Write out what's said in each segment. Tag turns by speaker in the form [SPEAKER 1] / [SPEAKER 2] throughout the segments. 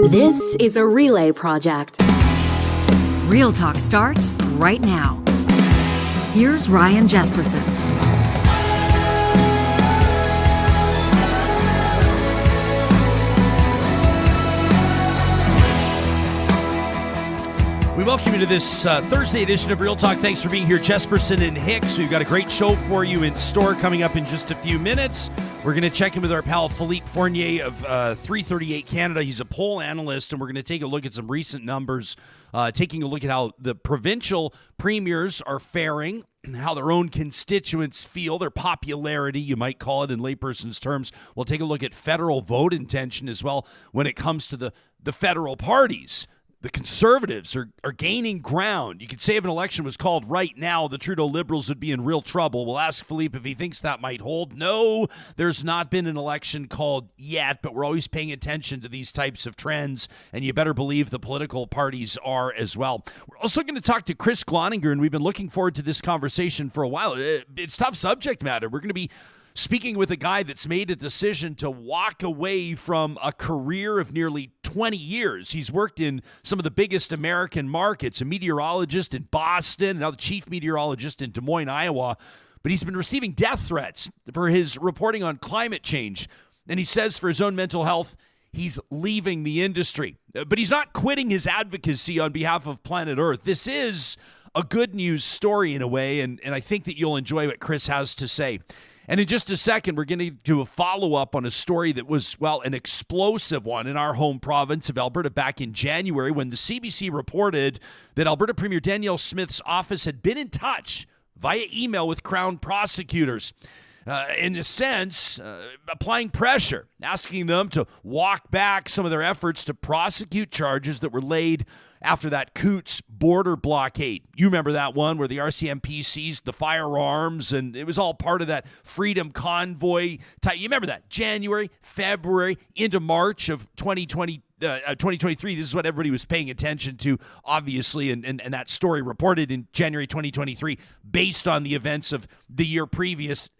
[SPEAKER 1] This is a relay project.
[SPEAKER 2] Real Talk starts right now. Here's Ryan Jespersen.
[SPEAKER 3] We welcome you to this Thursday edition of Real Talk. Thanks for being here, Jespersen and Higgs. We've got a great show for you in store coming up in just a few minutes. We're going to check in with our pal Philippe Fournier of 338 Canada. He's a poll analyst, and we're going to take a look at some recent numbers, taking a look at how the provincial premiers are faring, how their own constituents feel, their popularity, you might call it in layperson's terms. We'll take a look at federal vote intention as well when it comes to the federal parties. The Conservatives are gaining ground. You could say if an election was called right now, the Trudeau Liberals would be in real trouble. We'll ask Philippe if he thinks that might hold. No, there's not been an election called yet, but we're always paying attention to these types of trends, and you better believe the political parties are as well. We're also going to talk to Chris Gloninger, and we've been looking forward to this conversation for a while. It's tough subject matter. We're going to be speaking with a guy that's made a decision to walk away from a career of nearly 20 years. He's worked in some of the biggest American markets, a meteorologist in Boston, now the chief meteorologist in Des Moines, Iowa. But he's been receiving death threats for his reporting on climate change. And he says for his own mental health, he's leaving the industry. But he's not quitting his advocacy on behalf of planet Earth. This is a good news story in a way, and I think that you'll enjoy what Chris has to say. And in just a second, we're going to do a follow-up on a story that was, well, an explosive one in our home province of Alberta back in January when the CBC reported that Alberta Premier Danielle Smith's office had been in touch via email with Crown prosecutors, in a sense, applying pressure, asking them to walk back some of their efforts to prosecute charges that were laid after that Coots border blockade. You remember that one where the RCMP seized the firearms, and it was all part of that Freedom Convoy type. You remember that? January, February, into March of 2023. This is what everybody was paying attention to, obviously, and that story reported in January 2023 based on the events of the year previous.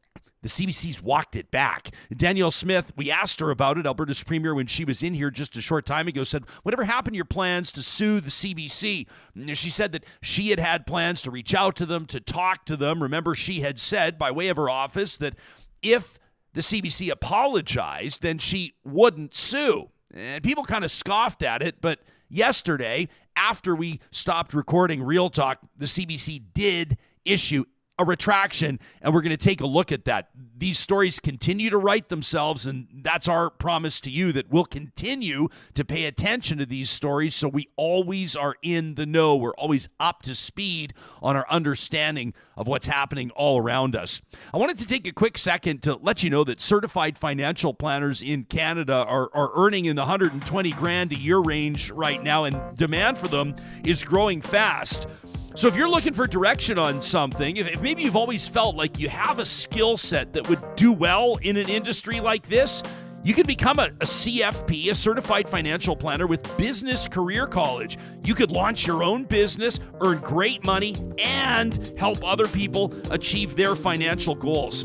[SPEAKER 3] The CBC's walked it back. Danielle Smith, we asked her about it, Alberta's premier, when she was in here just a short time ago, said, whatever happened to your plans to sue the CBC? And she said that she had plans to reach out to them, to talk to them. Remember, she had said, by way of her office, that if the CBC apologized, then she wouldn't sue. And people kind of scoffed at it, but yesterday, after we stopped recording Real Talk, the CBC did issue a retraction, and we're going to take a look at that. These stories continue to write themselves, and that's our promise to you, that we'll continue to pay attention to these stories so we always are in the know. We're always up to speed on our understanding of what's happening all around us. I wanted to take a quick second to let you know that certified financial planners in Canada are earning in the 120 grand a year range right now, and demand for them is growing fast. So if you're looking for direction on something, if maybe you've always felt like you have a skill set that would do well in an industry like this, you can become a CFP, a Certified Financial Planner with Business Career College. You could launch your own business, earn great money, and help other people achieve their financial goals.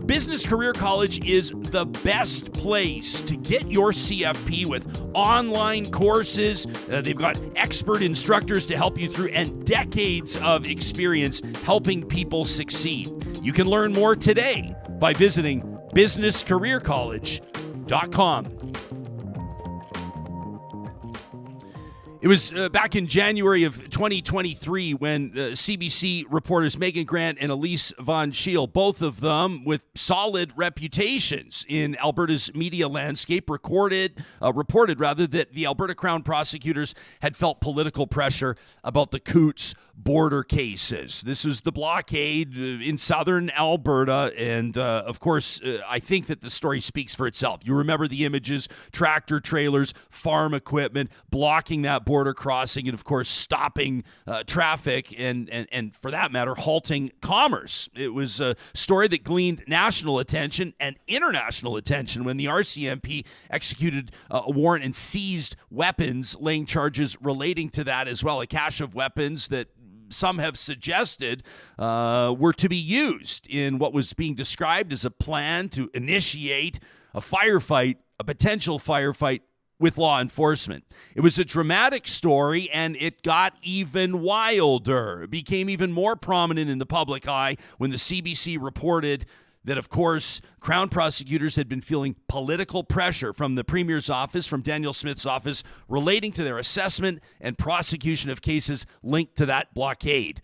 [SPEAKER 3] Business Career College is the best place to get your CFP with online courses. They've got expert instructors to help you through and decades of experience helping people succeed. You can learn more today by visiting businesscareercollege.com. It was back in January of 2023 when CBC reporters Megan Grant and Elise Von Scheel, both of them with solid reputations in Alberta's media landscape, reported that the Alberta Crown prosecutors had felt political pressure about the Coots border cases. This is the blockade in southern Alberta, and of course, I think that the story speaks for itself. You remember the images, tractor trailers, farm equipment, blocking that border crossing, and of course stopping traffic and for that matter halting commerce. It was a story that gleaned national attention and international attention when the RCMP executed a warrant and seized weapons, laying charges relating to that as well, a cache of weapons that some have suggested were to be used in what was being described as a plan to initiate a firefight, a potential firefight with law enforcement. It was a dramatic story, and it got even wilder. It became even more prominent in the public eye when the CBC reported that, of course, Crown prosecutors had been feeling political pressure from the Premier's office, from Danielle Smith's office, relating to their assessment and prosecution of cases linked to that blockade.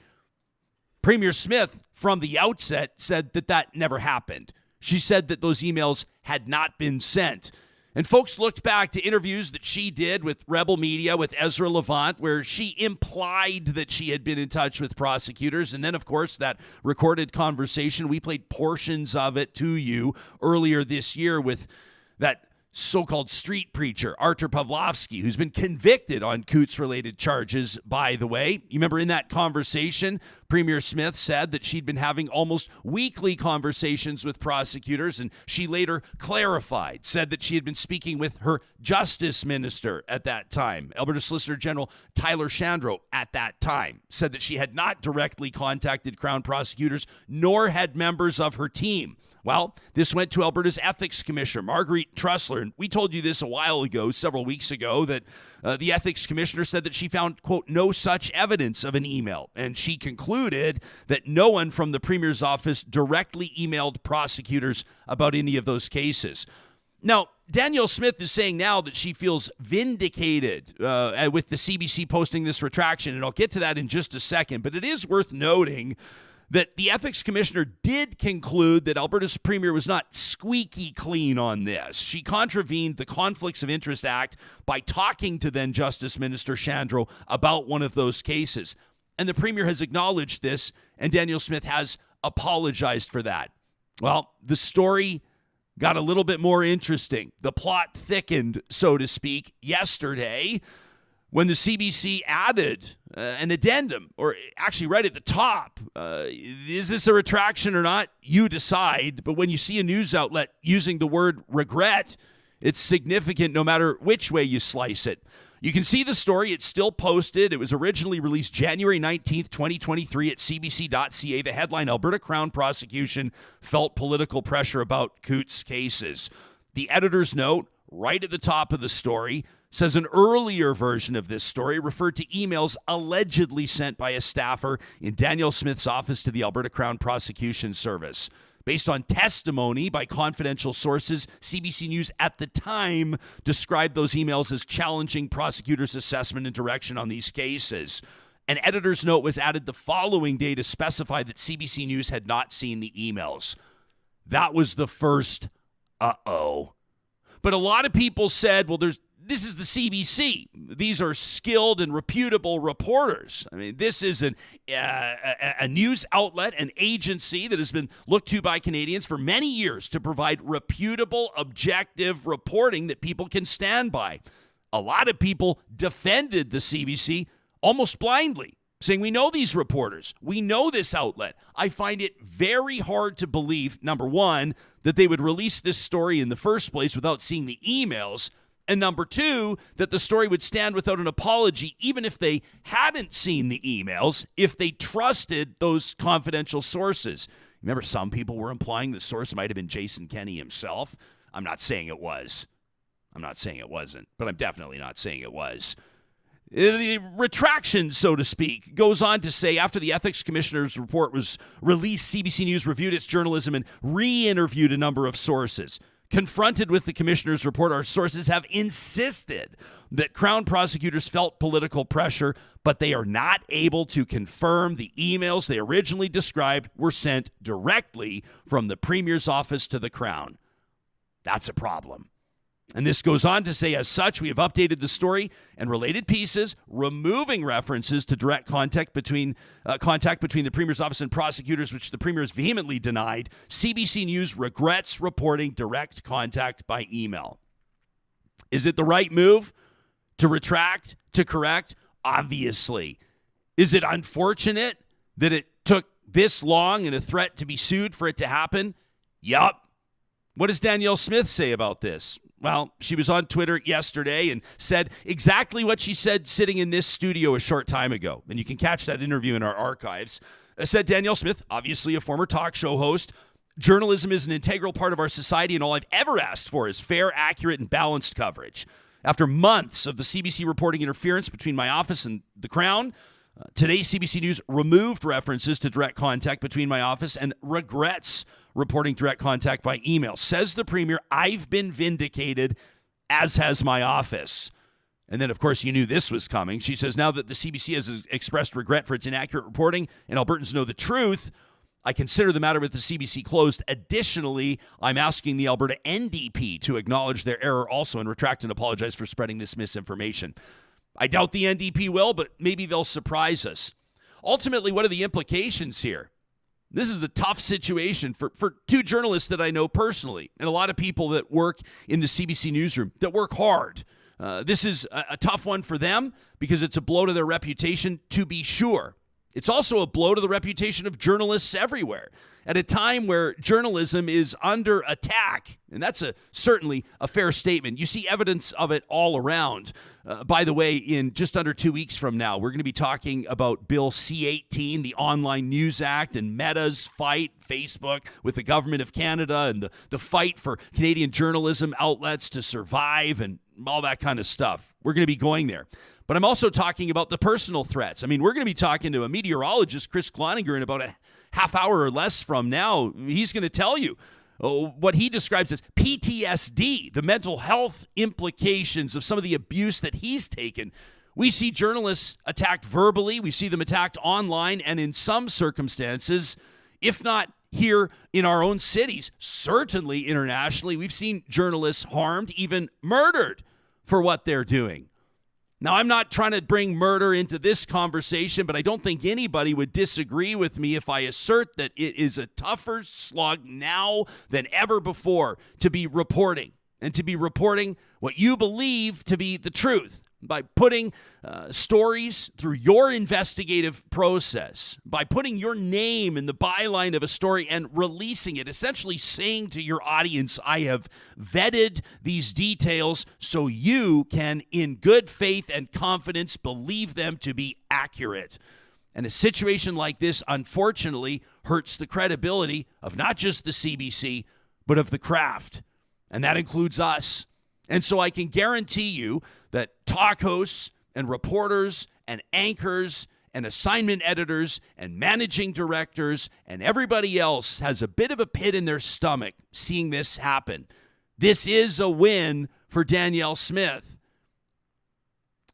[SPEAKER 3] Premier Smith, from the outset, said that that never happened. She said that those emails had not been sent. And folks looked back to interviews that she did with Rebel Media, with Ezra Levant, where she implied that she had been in touch with prosecutors. And then, of course, that recorded conversation, we played portions of it to you earlier this year with that so-called street preacher, Artur Pawlowski, who's been convicted on Coots-related charges, by the way. You remember in that conversation, Premier Smith said that she'd been having almost weekly conversations with prosecutors, and she later clarified, said that she had been speaking with her justice minister at that time, Alberta Solicitor General Tyler Shandro, at that time, said that she had not directly contacted Crown prosecutors, nor had members of her team. Well, this went to Alberta's Ethics Commissioner, Marguerite Trussler, and we told you this a while ago, several weeks ago, that the Ethics Commissioner said that she found, quote, no such evidence of an email, and she concluded that no one from the Premier's office directly emailed prosecutors about any of those cases. Now, Danielle Smith is saying now that she feels vindicated with the CBC posting this retraction, and I'll get to that in just a second, but it is worth noting that the ethics commissioner did conclude that Alberta's premier was not squeaky clean on this. She contravened the Conflicts of Interest Act by talking to then Justice Minister Shandro about one of those cases. And the premier has acknowledged this, and Danielle Smith has apologized for that. Well, the story got a little bit more interesting. The plot thickened, so to speak, yesterday when the CBC added an addendum, or actually right at the top. Is this a retraction or not? You decide. But when you see a news outlet using the word regret, it's significant no matter which way you slice it. You can see the story. It's still posted. It was originally released January 19th, 2023 at cbc.ca. The headline, Alberta Crown Prosecution Felt Political Pressure About Coots Cases. The editor's note, right at the top of the story, says an earlier version of this story referred to emails allegedly sent by a staffer in Danielle Smith's office to the Alberta Crown Prosecution Service. Based on testimony by confidential sources, CBC News at the time described those emails as challenging prosecutors' assessment and direction on these cases. An editor's note was added the following day to specify that CBC News had not seen the emails. That was the first uh-oh. But a lot of people said, well, this is the CBC. These are skilled and reputable reporters. I mean, this is a news outlet, an agency that has been looked to by Canadians for many years to provide reputable, objective reporting that people can stand by. A lot of people defended the CBC almost blindly, saying, we know these reporters. We know this outlet. I find it very hard to believe, number one, that they would release this story in the first place without seeing the emails. And number two, that the story would stand without an apology, even if they hadn't seen the emails, if they trusted those confidential sources. Remember, some people were implying the source might have been Jason Kenney himself. I'm not saying it was. I'm not saying it wasn't, but I'm definitely not saying it was. The retraction, so to speak, goes on to say, after the Ethics Commissioner's report was released, CBC News reviewed its journalism and re-interviewed a number of sources. Confronted with the commissioner's report, our sources have insisted that Crown prosecutors felt political pressure, but they are not able to confirm the emails they originally described were sent directly from the Premier's office to the Crown. That's a problem. And this goes on to say, as such, we have updated the story and related pieces, removing references to direct contact between the Premier's office and prosecutors, which the Premier has vehemently denied. CBC News regrets reporting direct contact by email. Is it the right move to retract, to correct? Obviously. Is it unfortunate that it took this long and a threat to be sued for it to happen? Yup. What does Danielle Smith say about this? Well, she was on Twitter yesterday and said exactly what she said sitting in this studio a short time ago. And you can catch that interview in our archives. Said Danielle Smith, obviously a former talk show host, journalism is an integral part of our society, and all I've ever asked for is fair, accurate, and balanced coverage. After months of the CBC reporting interference between my office and the Crown, today CBC News removed references to direct contact between my office and regrets reporting direct contact by email. Says the Premier, I've been vindicated, as has my office. And then, of course, you knew this was coming. She says, now that the CBC has expressed regret for its inaccurate reporting and Albertans know the truth, I consider the matter with the CBC closed. Additionally, I'm asking the Alberta NDP to acknowledge their error also and retract and apologize for spreading this misinformation. I doubt the NDP will, but maybe they'll surprise us. Ultimately, what are the implications here? This is a tough situation for two journalists that I know personally and a lot of people that work in the CBC newsroom that work hard. This is a tough one for them because it's a blow to their reputation, to be sure. It's also a blow to the reputation of journalists everywhere at a time where journalism is under attack. And that's certainly a fair statement. You see evidence of it all around. By the way, in just under 2 weeks from now, we're going to be talking about Bill C-18, the Online News Act, and Meta's fight, Facebook, with the Government of Canada, and the fight for Canadian journalism outlets to survive and all that kind of stuff. We're going to be going there. But I'm also talking about the personal threats. I mean, we're going to be talking to a meteorologist, Chris Gloninger, in about a half hour or less from now. He's going to tell you what he describes as PTSD, the mental health implications of some of the abuse that he's taken. We see journalists attacked verbally. We see them attacked online. And in some circumstances, if not here in our own cities, certainly internationally, we've seen journalists harmed, even murdered for what they're doing. Now, I'm not trying to bring murder into this conversation, but I don't think anybody would disagree with me if I assert that it is a tougher slog now than ever before to be reporting, and to be reporting what you believe to be the truth by putting stories through your investigative process, by putting your name in the byline of a story and releasing it, essentially saying to your audience, I have vetted these details so you can, in good faith and confidence, believe them to be accurate. And a situation like this, unfortunately, hurts the credibility of not just the CBC, but of the craft. And that includes us. And so I can guarantee you that talk hosts and reporters and anchors and assignment editors and managing directors and everybody else has a bit of a pit in their stomach seeing this happen. This is a win for Danielle Smith.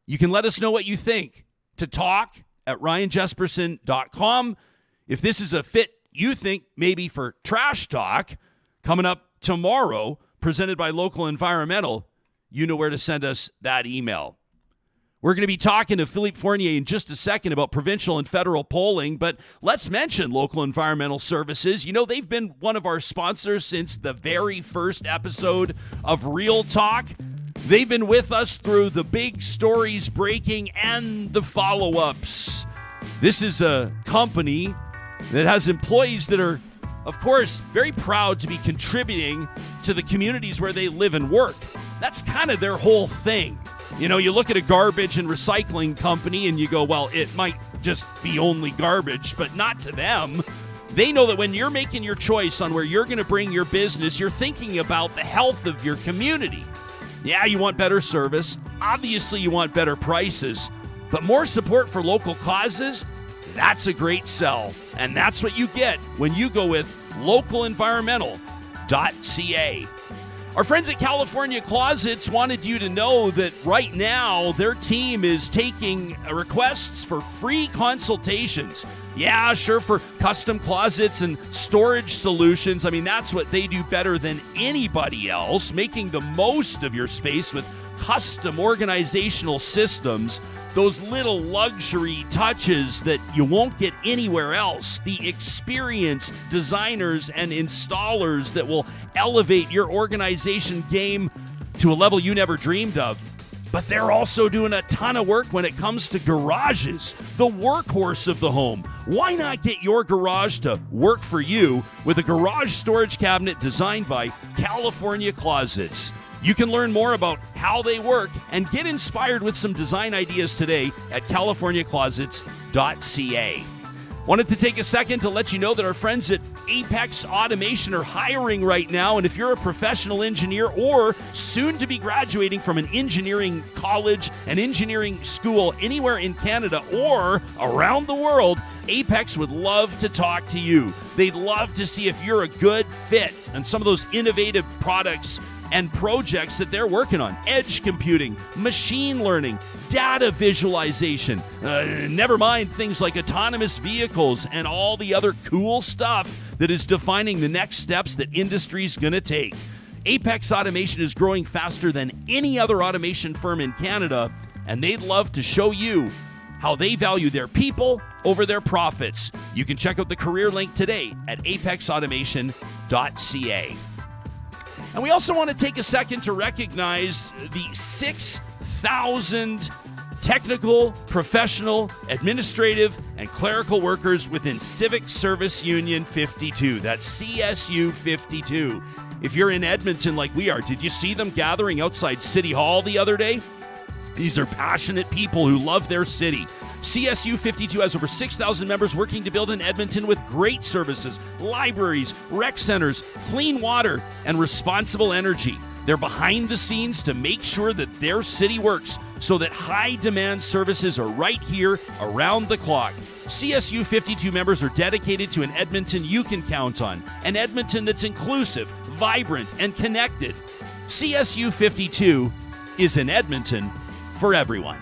[SPEAKER 3] You can let us know what you think to talk@ryanjespersen.com. If this is a fit you think maybe for Trash Talk coming up tomorrow, presented by Local Environmental, you know where to send us that email. We're going to be talking to Philippe Fournier in just a second about provincial and federal polling, but let's mention Local Environmental Services. You know, they've been one of our sponsors since the very first episode of Real Talk. They've been with us through the big stories breaking and the follow-ups. This is a company that has employees that are, of course, very proud to be contributing to the communities where they live and work. That's kind of their whole thing. You know, you look at a garbage and recycling company and you go, well, it might just be only garbage, but not to them. They know that when you're making your choice on where you're going to bring your business, you're thinking about the health of your community. Yeah, you want better service. Obviously, you want better prices. But more support for local causes, that's a great sell. And that's what you get when you go with localenvironmental.ca. Our friends at California Closets wanted you to know that right now their team is taking requests for free consultations. Yeah, sure, for custom closets and storage solutions. I mean, that's what they do better than anybody else, making the most of your space with custom organizational systems. Those little luxury touches that you won't get anywhere else. The experienced designers and installers that will elevate your organization game to a level you never dreamed of. But they're also doing a ton of work when it comes to garages, the workhorse of the home. Why not get your garage to work for you with a garage storage cabinet designed by California Closets? You can learn more about how they work and get inspired with some design ideas today at californiaclosets.ca. Wanted to take a second to let you know that our friends at Apex Automation are hiring right now, and if you're a professional engineer or soon to be graduating from an engineering college, an engineering school anywhere in Canada or around the world, Apex would love to talk to you. They'd love to see if you're a good fit on some of those innovative products and projects that they're working on. Edge computing, machine learning, data visualization, never mind things like autonomous vehicles and all the other cool stuff that is defining the next steps that industry's going to take. Apex Automation is growing faster than any other automation firm in Canada, and they'd love to show you how they value their people over their profits. You can check out the career link today at apexautomation.ca. And we also want to take a second to recognize the 6,000 technical, professional, administrative, and clerical workers within Civic Service Union 52. That's CSU 52. If you're in Edmonton like we are, did you see them gathering outside City Hall the other day? These are passionate people who love their city. CSU 52 has over 6,000 members working to build an Edmonton with great services, libraries, rec centers, clean water, and responsible energy. They're behind the scenes to make sure that their city works so that high-demand services are right here around the clock. CSU 52 members are dedicated to an Edmonton you can count on, an Edmonton that's inclusive, vibrant, and connected. CSU 52 is an Edmonton for everyone.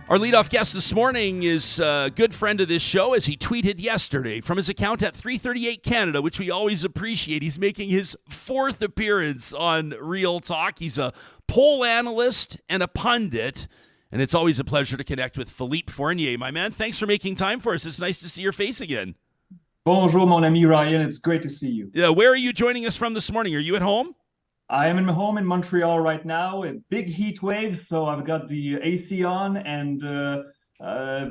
[SPEAKER 3] Our leadoff guest this morning is a good friend of this show, as he tweeted yesterday from his account at 338 Canada, which we always appreciate. He's making his fourth appearance on Real Talk. He's a poll analyst and a pundit, and it's always a pleasure to connect with Philippe Fournier. My man, thanks for making time for us. It's nice to see your face again.
[SPEAKER 4] Bonjour, mon ami Ryan. It's great to see you.
[SPEAKER 3] Yeah, where are you joining us from this morning? Are you at home?
[SPEAKER 4] I am in my home in Montreal right now. Big heat waves, so I've got the AC on and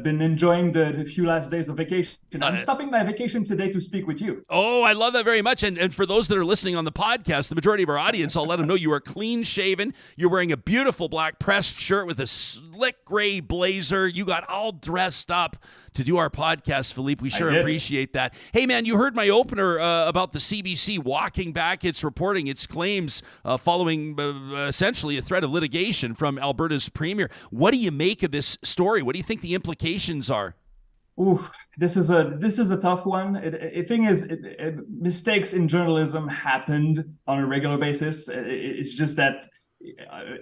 [SPEAKER 4] been enjoying the few last days of vacation. I'm stopping my vacation today to speak with you.
[SPEAKER 3] Oh, I love that very much. And for those that are listening on the podcast, the majority of our audience, I'll let them know you are clean shaven. You're wearing a beautiful black pressed shirt with a slick gray blazer. You got all dressed up to do our podcast, Philippe. We sure appreciate that. Hey, man, you heard my opener about the CBC walking back its reporting, its claims following essentially a threat of litigation from Alberta's premier. What do you make of this story? What do you think the implications are?
[SPEAKER 4] Ooh, this is a tough one. The thing is, mistakes in journalism happened on a regular basis. It's just that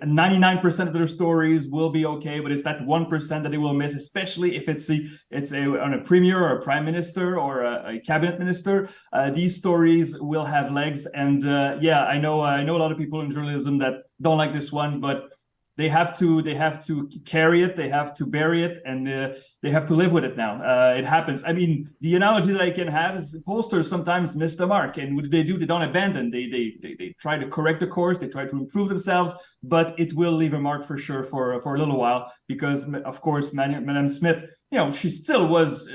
[SPEAKER 4] 99% of their stories will be okay, but it's that 1% that they will miss, especially if it's on a premier or a prime minister or a cabinet minister. These stories will have legs, and I know a lot of people in journalism that don't like this one, but they have to carry it, they have to bury it, and they have to live with it now. It happens. I mean, the analogy that I can have is pollsters sometimes miss the mark, and what do? They don't abandon. They try to correct the course, they try to improve themselves, but it will leave a mark for sure for a little while, because of course, Madame Smith, she still was,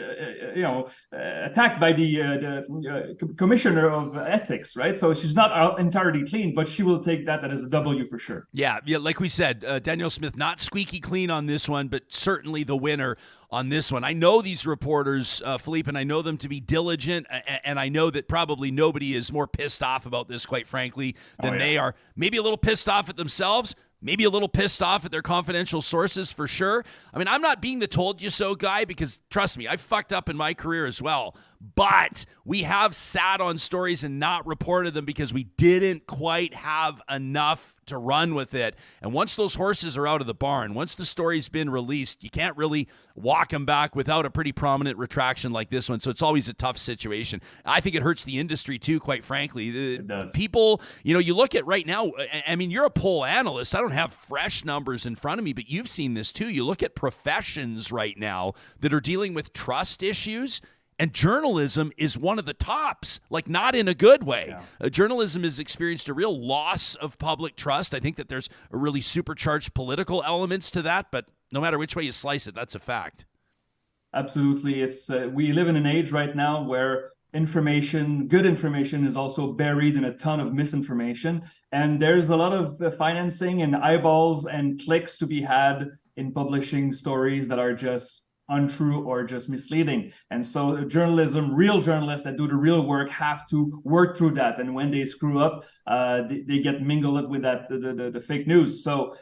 [SPEAKER 4] attacked by the commissioner of ethics, right? So she's not entirely clean, but she will take that as a W for sure.
[SPEAKER 3] Yeah, like we said, Danielle Smith, not squeaky clean on this one, but certainly the winner on this one. I know these reporters, Philippe, and I know them to be diligent, and I know that probably nobody is more pissed off about this, quite frankly, than they are. Maybe a little pissed off at themselves, maybe a little pissed off at their confidential sources for sure. I mean, I'm not being the told you so guy, because trust me, I fucked up in my career as well. But we have sat on stories and not reported them because we didn't quite have enough to run with it. And once those horses are out of the barn, once the story's been released, you can't really walk them back without a pretty prominent retraction like this one. So it's always a tough situation. I think it hurts the industry too, quite frankly.
[SPEAKER 4] It does.
[SPEAKER 3] People, you look at right now, I mean, you're a poll analyst. I don't have fresh numbers in front of me, but you've seen this too. You look at professions right now that are dealing with trust issues, and journalism is one of the tops, like not in a good way. Yeah. Journalism has experienced a real loss of public trust. I think that there's a really supercharged political elements to that, but no matter which way you slice it, that's a fact.
[SPEAKER 4] Absolutely. It's we live in an age right now where good information is also buried in a ton of misinformation. And there's a lot of financing and eyeballs and clicks to be had in publishing stories that are just untrue or just misleading. And so journalism, real journalists that do the real work have to work through that. And when they screw up, they get mingled with that the fake news. So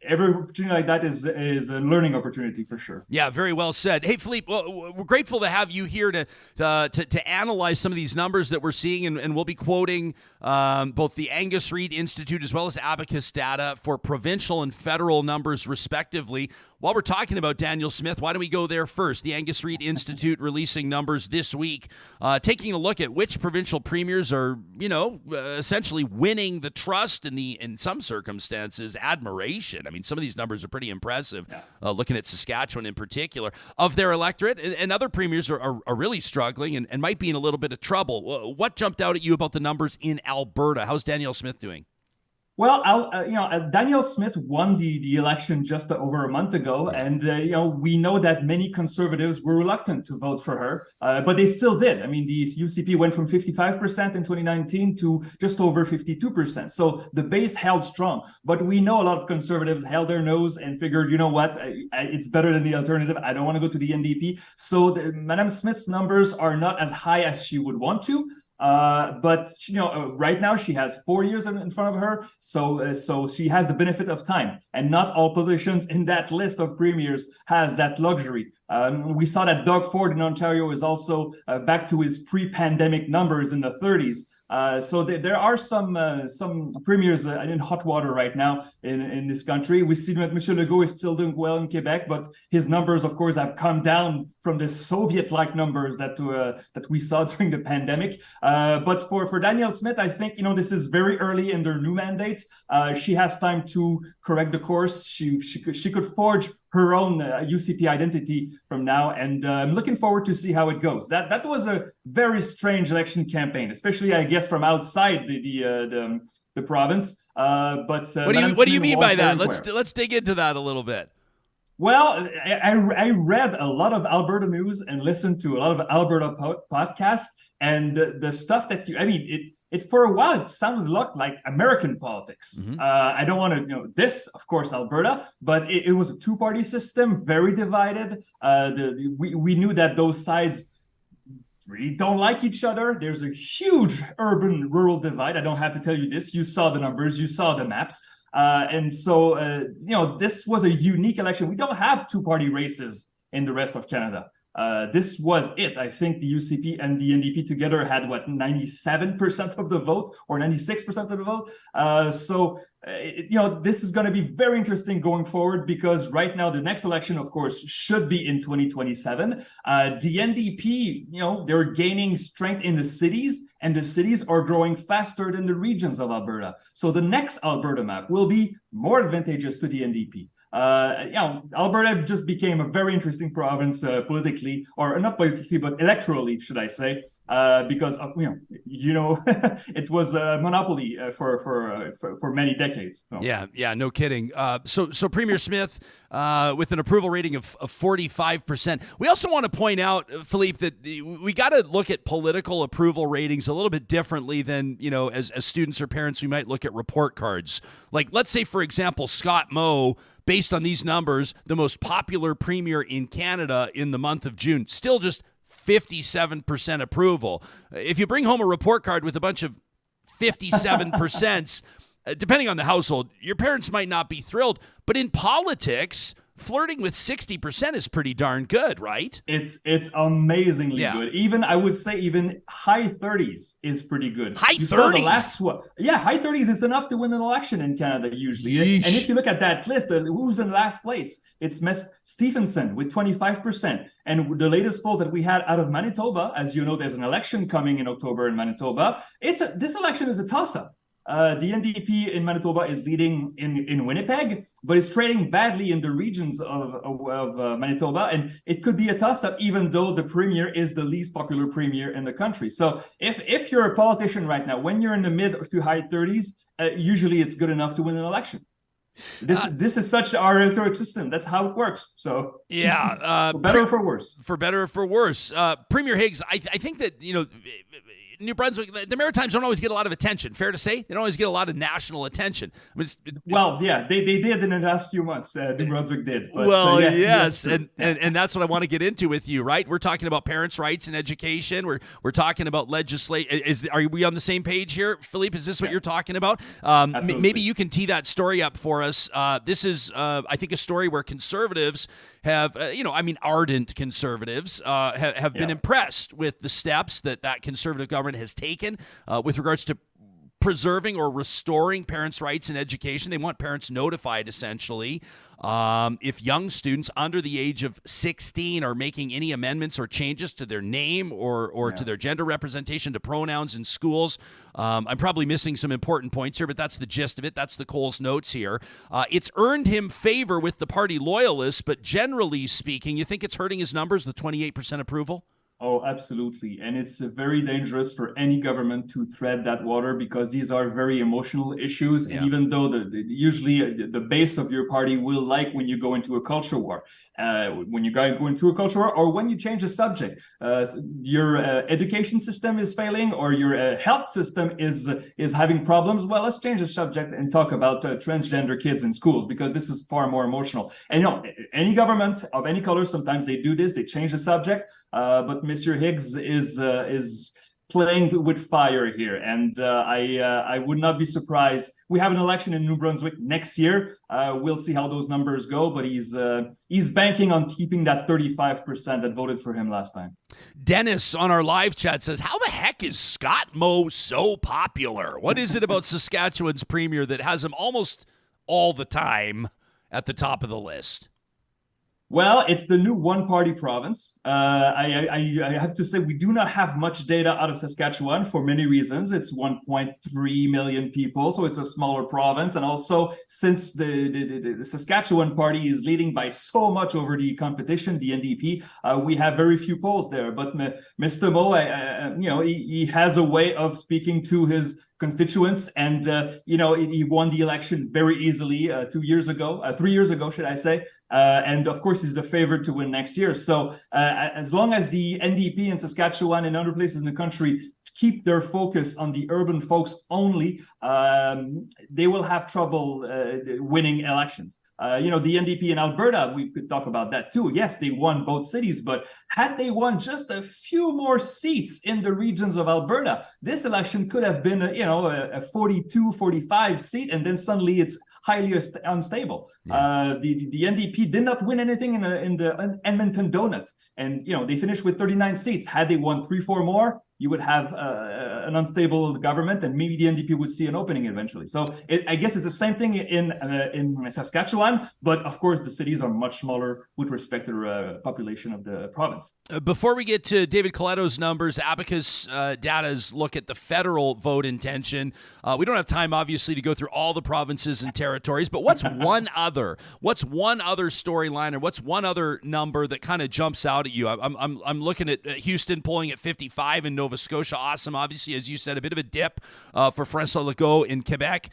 [SPEAKER 4] every opportunity like that is a learning opportunity for sure.
[SPEAKER 3] Yeah, very well said. Hey, Philippe, well, we're grateful to have you here to analyze some of these numbers that we're seeing, and we'll be quoting both the Angus Reid Institute as well as Abacus data for provincial and federal numbers, respectively. While we're talking about Danielle Smith, why don't we go there first? The Angus Reid Institute releasing numbers this week, taking a look at which provincial premiers are, essentially winning the trust and in some circumstances, admiration. I mean, some of these numbers are pretty impressive, looking at Saskatchewan in particular, of their electorate. And other premiers are really struggling and might be in a little bit of trouble. What jumped out at you about the numbers in Alberta? How's Danielle Smith doing?
[SPEAKER 4] Well, Danielle Smith won the election just over a month ago, and we know that many conservatives were reluctant to vote for her, but they still did. I mean, the UCP went from 55% in 2019 to just over 52%. So the base held strong, but we know a lot of conservatives held their nose and figured, you know what, it's better than the alternative. I don't want to go to the NDP. So Madame Smith's numbers are not as high as she would want to. But right now she has 4 years in front of her, so she has the benefit of time, and not all politicians in that list of premiers has that luxury. We saw that Doug Ford in Ontario is also back to his pre-pandemic numbers in the 30s. So there are some premiers in hot water right now in this country. We see that Monsieur Legault is still doing well in Quebec, but his numbers, of course, have come down from the Soviet-like numbers that we saw during the pandemic. But for Danielle Smith, I think this is very early in their new mandate. She has time to correct the course. She could forge her own UCP identity from now, and I'm looking forward to see how it goes. That was a very strange election campaign, especially I guess from outside the province. But
[SPEAKER 3] what do you mean by that? Let's dig into that a little bit.
[SPEAKER 4] Well, I read a lot of Alberta news and listened to a lot of Alberta podcasts, and the stuff that it for a while it sounded a lot like American politics.
[SPEAKER 3] Mm-hmm.
[SPEAKER 4] I don't want to this, of course, Alberta, but it was a two-party system, very divided. We knew that those sides really don't like each other. There's a huge urban-rural divide. I don't have to tell you this. You saw the numbers, you saw the maps. And so, this was a unique election. We don't have two-party races in the rest of Canada. This was it. I think the UCP and the NDP together had 97% of the vote or 96% of the vote. This is going to be very interesting going forward, because right now the next election, of course, should be in 2027. The NDP, they're gaining strength in the cities, and the cities are growing faster than the regions of Alberta. So the next Alberta map will be more advantageous to the NDP. Alberta just became a very interesting province politically, or not politically, but electorally, should I say, because it was a monopoly for many decades. So.
[SPEAKER 3] Yeah, no kidding. So Premier Smith with an approval rating of 45%. We also want to point out, Philippe, that we got to look at political approval ratings a little bit differently than as students or parents we might look at report cards. Like, let's say, for example, Scott Moe. Based on these numbers, the most popular premier in Canada in the month of June, still just 57% approval. If you bring home a report card with a bunch of 57%, depending on the household, your parents might not be thrilled. But in politics, flirting with 60% is pretty darn good, right?
[SPEAKER 4] It's amazingly good. Even I would say even high 30s is pretty good.
[SPEAKER 3] High 30s?
[SPEAKER 4] High 30s is enough to win an election in Canada usually.
[SPEAKER 3] Yeesh.
[SPEAKER 4] And if you look at that list, who's in last place? It's Stefanson with 25%. And the latest polls that we had out of Manitoba, as you know, there's an election coming in October in Manitoba. This election is a toss-up. The NDP in Manitoba is leading in Winnipeg, but is trading badly in the regions of Manitoba, and it could be a toss-up, even though the premier is the least popular premier in the country. So if you're a politician right now, when you're in the mid to high 30s, usually it's good enough to win an election. This is such our electoral system. That's how it works. So
[SPEAKER 3] yeah,
[SPEAKER 4] for better or for worse.
[SPEAKER 3] For better or for worse, Premier Higgs, I think that New Brunswick, the Maritimes don't always get a lot of attention. Fair to say, they don't always get a lot of national attention. I mean,
[SPEAKER 4] they did in the last few months. New Brunswick did. But,
[SPEAKER 3] yes. And that's what I want to get into with you, right? We're talking about parents' rights and education. We're talking about legislation. Are we on the same page here, Philippe? Is this what you're talking about? Maybe you can tee that story up for us. This is, I think, a story where conservatives have, ardent conservatives have been impressed with the steps that conservative government has taken with regards to preserving or restoring parents' rights in education. They want parents notified, essentially, if young students under the age of 16 are making any amendments or changes to their name or to their gender representation, to pronouns in schools. I'm probably missing some important points here, but that's the gist of it. That's the Cole's notes here. It's earned him favor with the party loyalists, but generally speaking, you think it's hurting his numbers, the 28% approval?
[SPEAKER 4] Oh, absolutely. And it's very dangerous for any government to tread that water, because these are very emotional issues. And even though usually the base of your party will like when you go into a culture war, when you go into a culture war, or when you change a subject, your education system is failing, or your health system is having problems. Well, let's change the subject and talk about transgender kids in schools, because this is far more emotional. And any government of any color, sometimes they do this, they change the subject. But Mr. Higgs is playing with fire here, and I would not be surprised. We have an election in New Brunswick next year. We'll see how those numbers go, but he's banking on keeping that 35% that voted for him last time.
[SPEAKER 3] Dennis on our live chat says, how the heck is Scott Moe so popular? What is it about Saskatchewan's premier that has him almost all the time at the top of the list?
[SPEAKER 4] Well, it's the new one-party province. I have to say we do not have much data out of Saskatchewan for many reasons. It's 1.3 million people, so it's a smaller province. And also, since the Saskatchewan party is leading by so much over the competition, the NDP, we have very few polls there. But Mr. Moe, he has a way of speaking to his constituents, and he won the election very easily 3 years ago, should I say. And of course, he's the favorite to win next year. So as long as the NDP in Saskatchewan and other places in the country keep their focus on the urban folks only, they will have trouble winning elections. The NDP in Alberta, we could talk about that too. Yes, they won both cities, but had they won just a few more seats in the regions of Alberta, this election could have been a 42, 45 seat, and then suddenly it's highly unstable. The NDP did not win anything in the Edmonton Donut, and they finished with 39 seats. Had they won 3-4 more, you would have an unstable government, and maybe the NDP would see an opening eventually. So I guess it's the same thing in Saskatchewan, but of course the cities are much smaller with respect to the population of the province.
[SPEAKER 3] Before we get to David Coletto's numbers, Abacus data's look at the federal vote intention. We don't have time, obviously, to go through all the provinces and territories, but what's one other storyline, or what's one other number that kind of jumps out at you? I'm looking at Houston polling at 55 in Nova Scotia. Awesome. Obviously, as you said, a bit of a dip for François Legault in Quebec.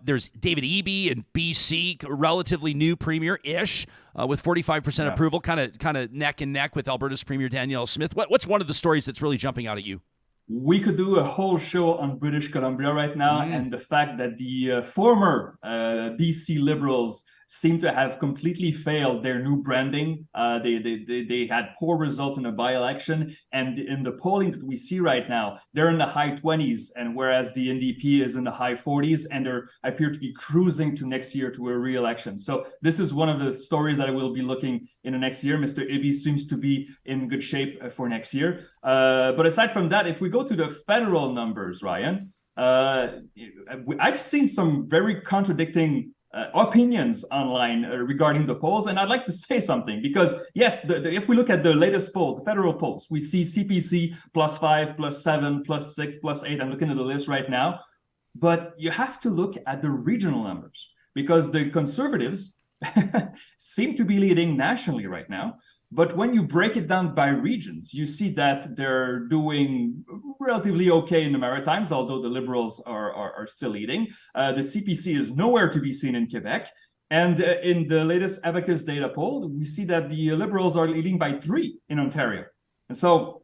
[SPEAKER 3] There's David Eby in BC, relatively new premier-ish, with 45% approval, kind of neck and neck with Alberta's premier Danielle Smith. What's one of the stories that's really jumping out at you?
[SPEAKER 4] We could do a whole show on British Columbia right now, and the fact that the former BC Liberals seem to have completely failed their new branding. They had poor results in the by-election, and in the polling that we see right now, they're in the high 20s, and whereas the NDP is in the high 40s, and they appear to be cruising to next year to a re-election. So this is one of the stories that I will be looking in the next year. Mr. Eby seems to be in good shape for next year. But aside from that, if we go to the federal numbers, Ryan, I've seen some very contradicting opinions online regarding the polls, and I'd like to say something, because yes, if we look at the latest polls, the federal polls, we see CPC +5, +7, +6, +8. I'm looking at the list right now, but you have to look at the regional numbers, because the Conservatives seem to be leading nationally right now. But when you break it down by regions, you see that they're doing relatively okay in the Maritimes, although the Liberals are still leading. The CPC is nowhere to be seen in Quebec. And in the latest Abacus data poll, we see that the Liberals are leading by 3 in Ontario. And so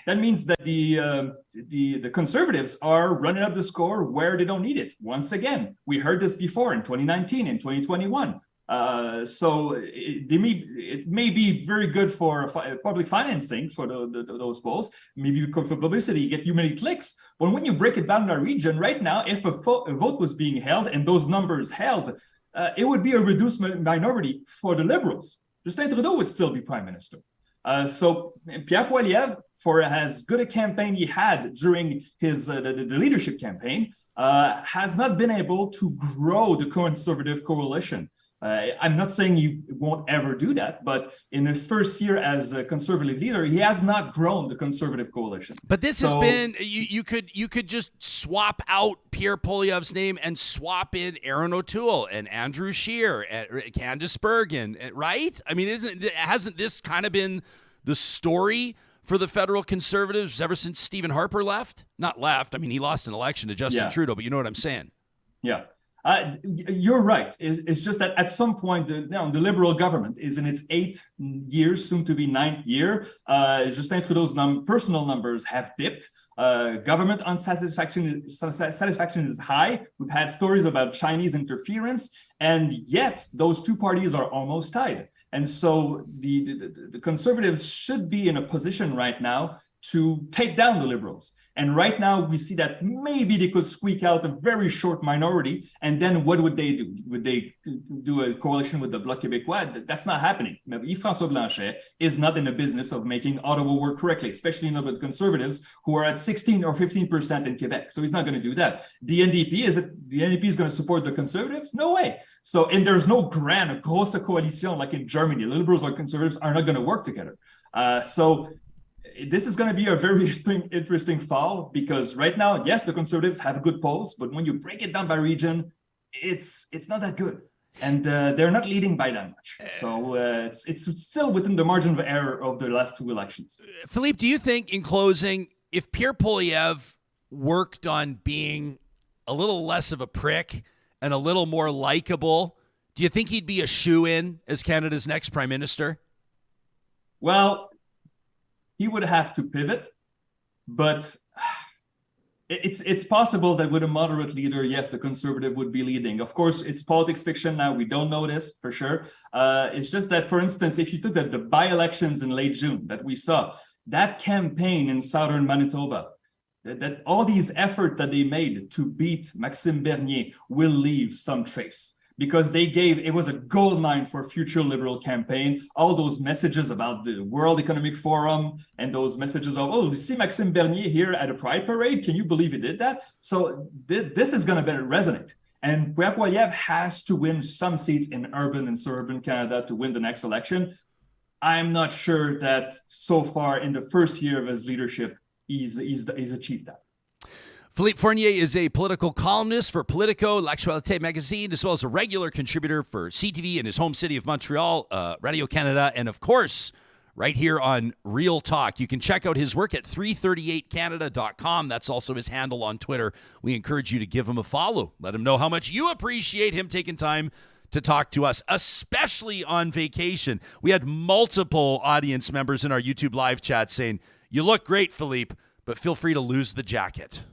[SPEAKER 4] that means that the Conservatives are running up the score where they don't need it. Once again, we heard this before in 2019 and 2021. So it may be very good for public financing for those polls, maybe for publicity, get you many clicks. But when you break it down in our region right now, if a vote was being held and those numbers held, it would be a reduced minority for the Liberals. Justin Trudeau would still be prime minister. So Pierre Poilievre, for as good a campaign he had during his the leadership campaign, has not been able to grow the Conservative coalition. I'm not saying he won't ever do that, but in his first year as a Conservative leader, he has not grown the Conservative coalition.
[SPEAKER 3] But this has been you could just swap out Pierre Poilievre's name and swap in Aaron O'Toole and Andrew Scheer and Candice Bergen, right? I mean, hasn't this kind of been the story for the federal Conservatives ever since Stephen Harper left? Not left. I mean, he lost an election to Justin Trudeau, but you know what I'm saying.
[SPEAKER 4] Yeah. You're right. It's just that at some point, the Liberal government is in its 8th year, soon to be 9th year. Justin Trudeau's personal numbers have dipped. Government unsatisfaction is high. We've had stories about Chinese interference, and yet those two parties are almost tied. And so the Conservatives should be in a position right now to take down the Liberals. And right now, we see that maybe they could squeak out a very short minority. And then what would they do? Would they do a coalition with the Bloc Québécois? That's not happening. Yves-François Blanchet is not in the business of making Ottawa work correctly, especially not with Conservatives who are at 16 or 15% in Quebec. So he's not going to do that. The NDP is going to support the Conservatives? No way. So, and there's no grosse coalition like in Germany. The Liberals or Conservatives are not going to work together. So this is going to be a very interesting fall, because right now, yes, the Conservatives have good polls, but when you break it down by region, it's not that good. And they're not leading by that much. So it's still within the margin of error of the last two elections.
[SPEAKER 3] Philippe, do you think, in closing, if Pierre Poilievre worked on being a little less of a prick and a little more likable, do you think he'd be a shoo-in as Canada's next prime minister?
[SPEAKER 4] Well, he would have to pivot, but it's possible that with a moderate leader, yes, the Conservative would be leading. Of course, it's politics fiction now. We don't know this for sure. It's just that, for instance, if you took the by-elections in late June that we saw, that campaign in southern Manitoba, that all these efforts that they made to beat Maxime Bernier will leave some trace. Because it was a gold mine for future Liberal campaign. All those messages about the World Economic Forum and those messages of, oh, see Maxime Bernier here at a Pride Parade. Can you believe he did that? So this is going to better resonate. And Pierre Poilievre has to win some seats in urban and suburban Canada to win the next election. I'm not sure that so far in the first year of his leadership, he's achieved that.
[SPEAKER 3] Philippe Fournier is a political columnist for Politico, L'Actualité magazine, as well as a regular contributor for CTV in his home city of Montreal, Radio-Canada, and of course, right here on Real Talk. You can check out his work at 338canada.com. That's also his handle on Twitter. We encourage you to give him a follow. Let him know how much you appreciate him taking time to talk to us, especially on vacation. We had multiple audience members in our YouTube live chat saying, "You look great, Philippe, but feel free to lose the jacket."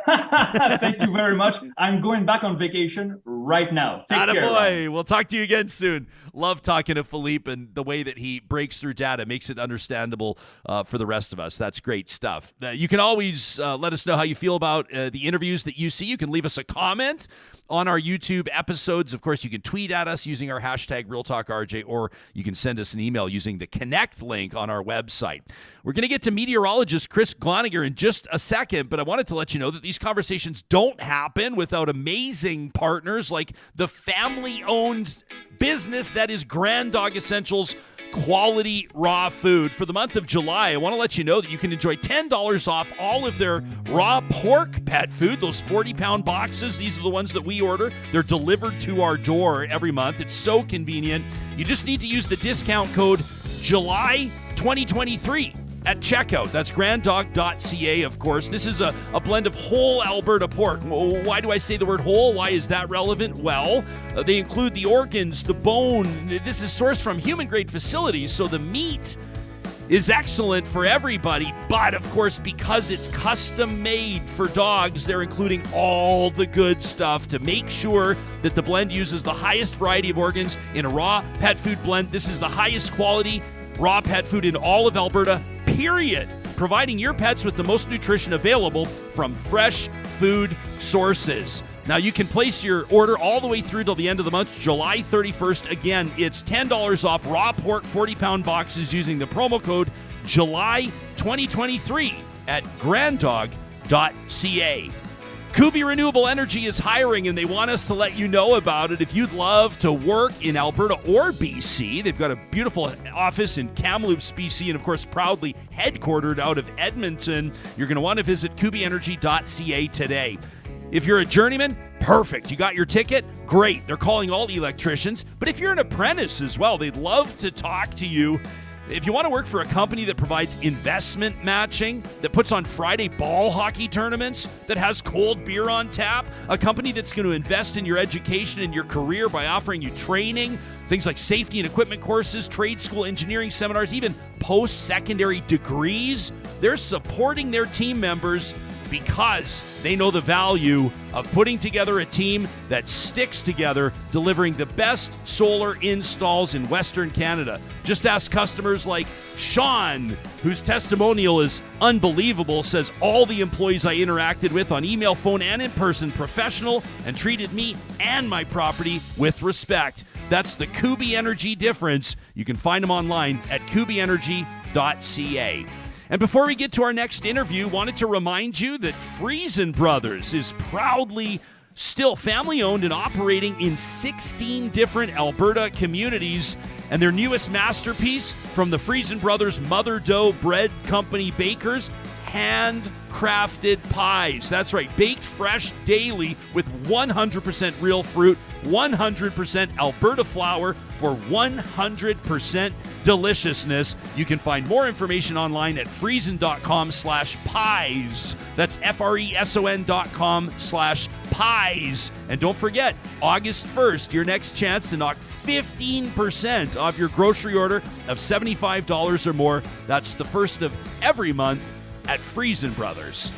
[SPEAKER 4] Thank you very much. I'm going back on vacation right now. Take care.
[SPEAKER 3] Attaboy. We'll talk to you again soon. Love talking to Philippe, and the way that he breaks through data makes it understandable for the rest of us. That's great stuff. You can always let us know how you feel about the interviews that you see. You can leave us a comment on our YouTube episodes. Of course, you can tweet at us using our hashtag RealTalkRJ, or you can send us an email using the Connect link on our website. We're going to get to meteorologist Chris Gloninger in just a second, but I wanted to let you know that these conversations don't happen without amazing partners like the family-owned business that is Grand Dog Essentials Quality Raw Food. For the month of July, I want to let you know that you can enjoy $10 off all of their raw pork pet food, those 40-pound boxes. These are the ones that we order. They're delivered to our door every month. It's so convenient. You just need to use the discount code July 2023 at checkout. That's granddog.ca, of course. This is a blend of whole Alberta pork. Why do I say the word whole? Why is that relevant? Well, they include the organs, the bone. This is sourced from human-grade facilities, so the meat is excellent for everybody, but of course, because it's custom made for dogs, they're including all the good stuff to make sure that the blend uses the highest variety of organs in a raw pet food blend. This is the highest quality raw pet food in all of Alberta, period. Providing your pets with the most nutrition available from fresh food sources. Now, you can place your order all the way through till the end of the month, July 31st. Again, it's $10 off raw pork 40-pound boxes using the promo code July 2023 at granddog.ca. Kubi Renewable Energy is hiring, and they want us to let you know about it. If you'd love to work in Alberta or BC, they've got a beautiful office in Kamloops, BC, and of course, proudly headquartered out of Edmonton. You're going to want to visit kubienergy.ca today. If you're a journeyman, perfect. You got your ticket? Great. They're calling all electricians. But if you're an apprentice as well, they'd love to talk to you. If you want to work for a company that provides investment matching, that puts on Friday ball hockey tournaments, that has cold beer on tap, a company that's going to invest in your education and your career by offering you training, things like safety and equipment courses, trade school engineering seminars, even post-secondary degrees, they're supporting their team members because they know the value of putting together a team that sticks together, delivering the best solar installs in Western Canada. Just ask customers like Sean, whose testimonial is unbelievable, says all the employees I interacted with on email, phone, and in person, professional, and treated me and my property with respect. That's the Kubi Energy difference. You can find them online at kubienergy.ca. And before we get to our next interview, wanted to remind you that Friesen Brothers is proudly still family-owned and operating in 16 different Alberta communities. And their newest masterpiece from the Friesen Brothers Mother Dough Bread Company bakers, handcrafted pies. That's right, baked fresh daily with 100% real fruit, 100% Alberta flour for 100% deliciousness. You can find more information online at friesen.com/pies. That's FRESON.com/pies. And don't forget, August 1st, your next chance to knock 15% off your grocery order of $75 or more. That's the first of every month at Friesen Brothers.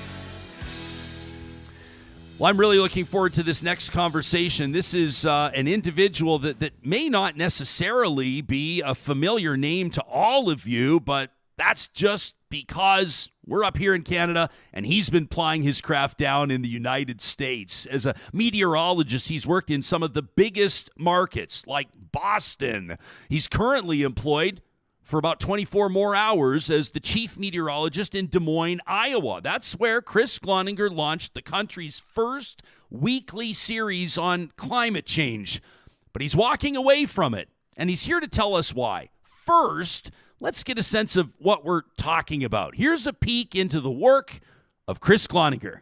[SPEAKER 3] Well, I'm really looking forward to this next conversation. This is an individual that may not necessarily be a familiar name to all of you, but that's just because we're up here in Canada and he's been plying his craft down in the United States. As a meteorologist, he's worked in some of the biggest markets like Boston. He's currently employed for about 24 more hours as the chief meteorologist in Des Moines, Iowa. That's where Chris Gloninger launched the country's first weekly series on climate change. But he's walking away from it, and he's here to tell us why. First, let's get a sense of what we're talking about. Here's a peek into the work of Chris Gloninger.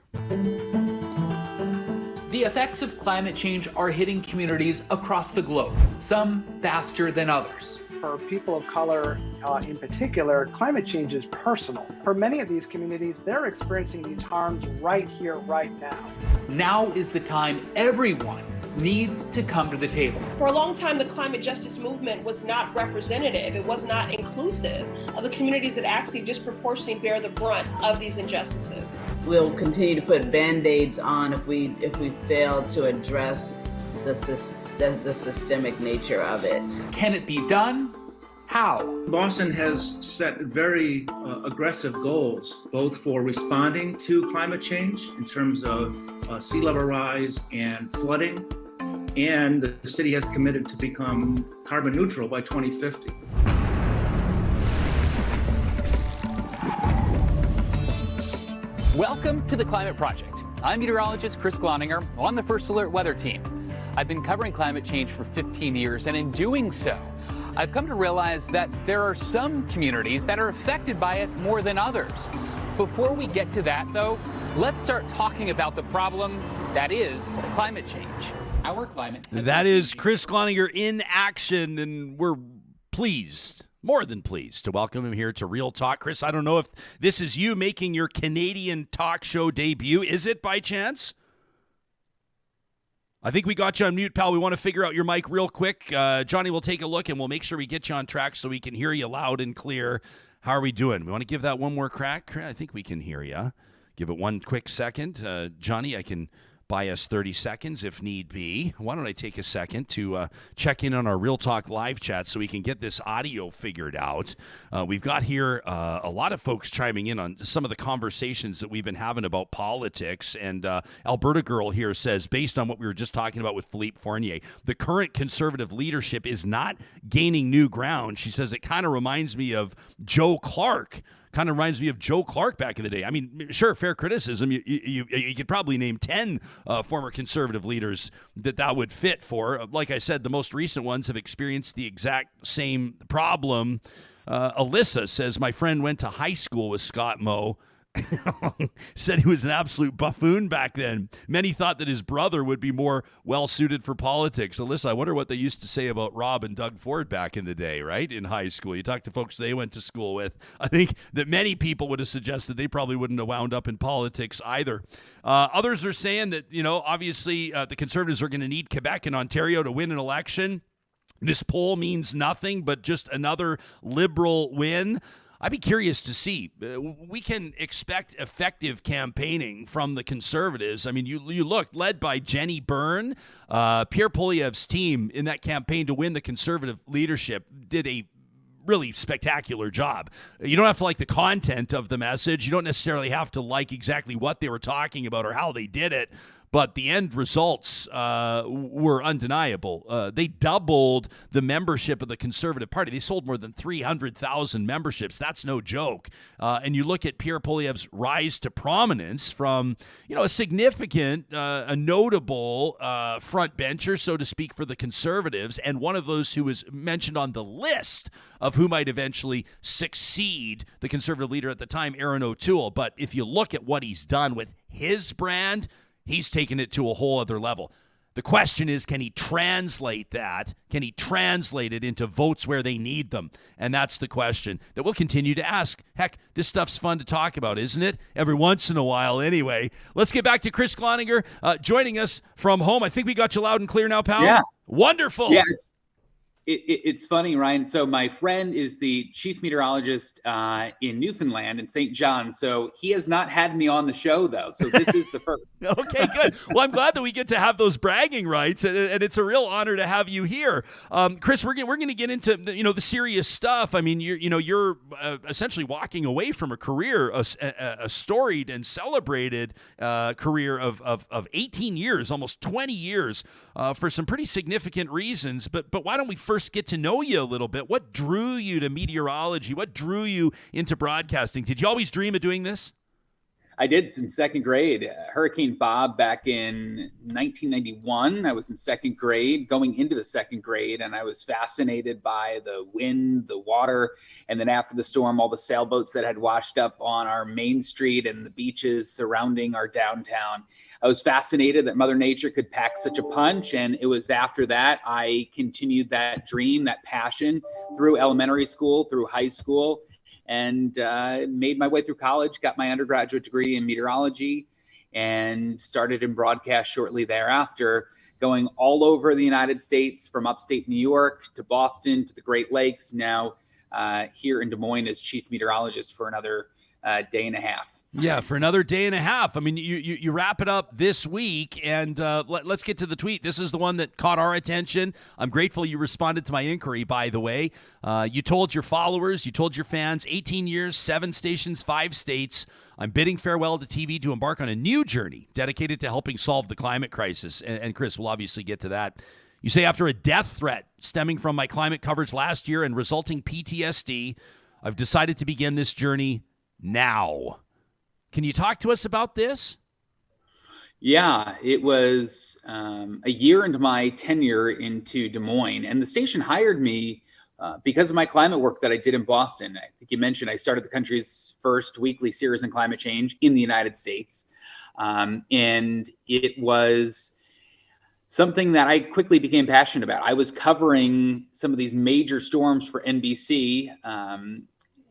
[SPEAKER 5] The effects of climate change are hitting communities across the globe, some faster than others.
[SPEAKER 6] For people of color in particular, climate change is personal. For many of these communities, they're experiencing these harms right here, right now.
[SPEAKER 5] Now is the time everyone needs to come to the table.
[SPEAKER 7] For a long time, the climate justice movement was not representative. It was not inclusive of the communities that actually disproportionately bear the brunt of these injustices.
[SPEAKER 8] We'll continue to put Band-Aids on if we fail to address the systemic nature of it.
[SPEAKER 5] Can it be done? How?
[SPEAKER 9] Boston has set very aggressive goals, both for responding to climate change in terms of sea level rise and flooding, and the city has committed to become carbon neutral by 2050.
[SPEAKER 5] Welcome to the Climate Project. I'm meteorologist Chris Gloninger on the First Alert Weather Team. I've been covering climate change for 15 years, and in doing so, I've come to realize that there are some communities that are affected by it more than others. Before we get to that, though, let's start talking about the problem that is climate change. Our climate.
[SPEAKER 3] That is Chris Gloninger in action, and we're pleased, more than pleased, to welcome him here to Real Talk. Chris, I don't know if this is you making your Canadian talk show debut. Is it by chance? I think we got you on mute, pal. We want to figure out your mic real quick. Johnny will take a look, and we'll make sure we get you on track so we can hear you loud and clear. How are we doing? We want to give that one more crack? I think we can hear you. Give it one quick second. Johnny, I can buy us 30 seconds if need be. Why don't I take a second to check in on our Real Talk live chat so we can get this audio figured out. We've got here a lot of folks chiming in on some of the conversations that we've been having about politics. And Alberta Girl here says, based on what we were just talking about with Philippe Fournier, the current Conservative leadership is not gaining new ground. She says it kind of reminds me of Joe Clark. Kind of reminds me of Joe Clark back in the day. I mean, sure, fair criticism. You could probably name 10 former Conservative leaders that would fit for. Like I said, the most recent ones have experienced the exact same problem. Alyssa says, my friend went to high school with Scott Moe. Said he was an absolute buffoon back then. Many thought that his brother would be more well-suited for politics. Alyssa, I wonder what they used to say about Rob and Doug Ford back in the day, right, in high school. You talk to folks they went to school with. I think that many people would have suggested they probably wouldn't have wound up in politics either. Others are saying that, obviously the Conservatives are going to need Quebec and Ontario to win an election. This poll means nothing but just another Liberal win. I'd be curious to see. We can expect effective campaigning from the Conservatives. I mean, you look, led by Jenny Byrne, Pierre Poilievre's team in that campaign to win the Conservative leadership did a really spectacular job. You don't have to like the content of the message. You don't necessarily have to like exactly what they were talking about or how they did it. But the end results were undeniable. They doubled the membership of the Conservative Party. They sold more than 300,000 memberships. That's no joke. And you look at Pierre Poilievre's rise to prominence from, a significant, a notable front bencher, so to speak, for the Conservatives, and one of those who was mentioned on the list of who might eventually succeed the Conservative leader at the time, Aaron O'Toole. But if you look at what he's done with his brand, he's taken it to a whole other level. The question is, can he translate that? Can he translate it into votes where they need them? And that's the question that we'll continue to ask. Heck, this stuff's fun to talk about, isn't it? Every once in a while, anyway. Let's get back to Chris Gloninger joining us from home. I think we got you loud and clear now, pal.
[SPEAKER 5] Yeah.
[SPEAKER 3] Wonderful.
[SPEAKER 5] Yeah, it's funny, Ryan. So my friend is the chief meteorologist in Newfoundland and St. John. So he has not had me on the show, though. So this is the first.
[SPEAKER 3] Okay, good. Well, I'm glad that we get to have those bragging rights, and it's a real honor to have you here. Chris, we're going to get into the serious stuff. I mean, you're essentially walking away from a career, a storied and celebrated career of 18 years, almost 20 years, for some pretty significant reasons. But why don't we first get to know you a little bit? What drew you to meteorology? What drew you into broadcasting? Did you always dream of doing this?
[SPEAKER 5] I did in second grade. Hurricane Bob back in 1991. I was in second grade, going into the second grade, and I was fascinated by the wind, the water, and then after the storm, all the sailboats that had washed up on our main street and the beaches surrounding our downtown. I was fascinated that Mother Nature could pack such a punch, and it was after that I continued that dream, that passion through elementary school, through high school, and made my way through college, got my undergraduate degree in meteorology, and started in broadcast shortly thereafter, going all over the United States, from upstate New York to Boston to the Great Lakes, now here in Des Moines as chief meteorologist for another day and a half.
[SPEAKER 3] Yeah, for another day and a half. I mean, you wrap it up this week, and let's get to the tweet. This is the one that caught our attention. I'm grateful you responded to my inquiry, by the way. You told your followers, you told your fans, 18 years, 7 stations, 5 states. I'm bidding farewell to TV to embark on a new journey dedicated to helping solve the climate crisis. And Chris, we'll obviously get to that. You say, after a death threat stemming from my climate coverage last year and resulting PTSD, I've decided to begin this journey now. Can you talk to us about this?
[SPEAKER 5] Yeah, it was a year into my tenure into Des Moines, and the station hired me because of my climate work that I did in Boston. I think you mentioned I started the country's first weekly series on climate change in the United States. And it was something that I quickly became passionate about. I was covering some of these major storms for NBC,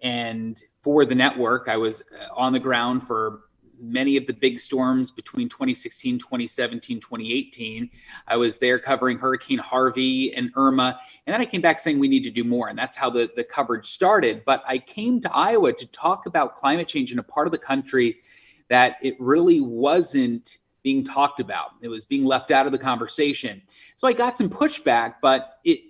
[SPEAKER 5] and for the network. I was on the ground for many of the big storms between 2016, 2017, 2018. I was there covering Hurricane Harvey and Irma. And then I came back saying we need to do more. And that's how the coverage started. But I came to Iowa to talk about climate change in a part of the country that it really wasn't being talked about. It was being left out of the conversation. So I got some pushback, but it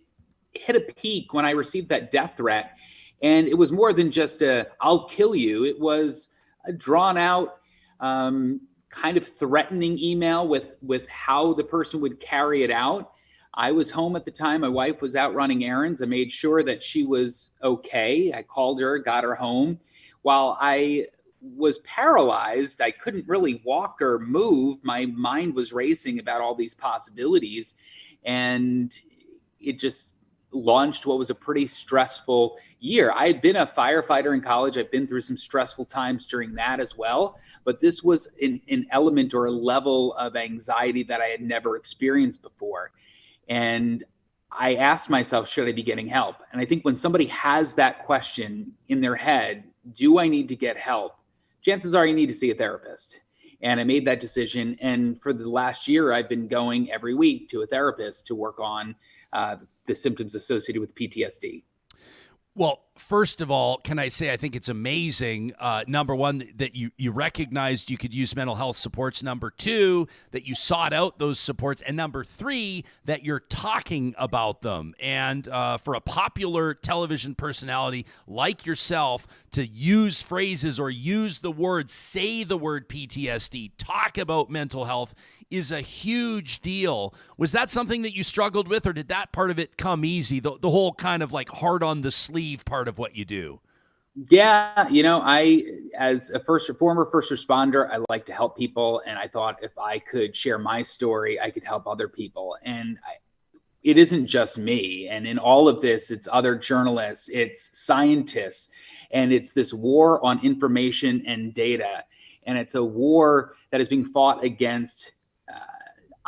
[SPEAKER 5] hit a peak when I received that death threat. And it was more than just I'll kill you. It was a drawn out kind of threatening email with how the person would carry it out. I was home at the time. My wife was out running errands. I made sure that she was okay. I called her, got her home. While I was paralyzed, I couldn't really walk or move. My mind was racing about all these possibilities. And it just launched what was a pretty stressful year. I had been a firefighter in college. I've been through some stressful times during that as well. But this was an element or a level of anxiety that I had never experienced before. And I asked myself, should I be getting help? And I think when somebody has that question in their head, do I need to get help? Chances are you need to see a therapist. And I made that decision. And for the last year, I've been going every week to a therapist to work on the symptoms associated with PTSD.
[SPEAKER 3] Well, first of all, can I say I think it's amazing, number one, that you recognized you could use mental health supports. Number two, that you sought out those supports. And number three, that you're talking about them. And for a popular television personality like yourself to use phrases or use the word, say the word PTSD, talk about mental health is a huge deal. Was that something that you struggled with, or did that part of it come easy, the whole kind of like hard on the sleeve part of what you do?
[SPEAKER 5] Yeah, I, as a former first responder, I like to help people. And I thought if I could share my story, I could help other people. And it isn't just me. And in all of this, it's other journalists, it's scientists, and it's this war on information and data. And it's a war that is being fought against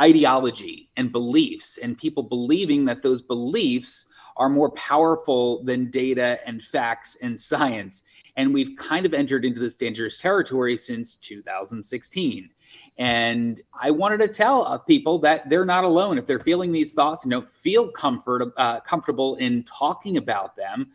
[SPEAKER 5] ideology and beliefs, and people believing that those beliefs are more powerful than data and facts and science. And we've kind of entered into this dangerous territory since 2016. And I wanted to tell people that they're not alone. If they're feeling these thoughts and don't feel comfortable in talking about them,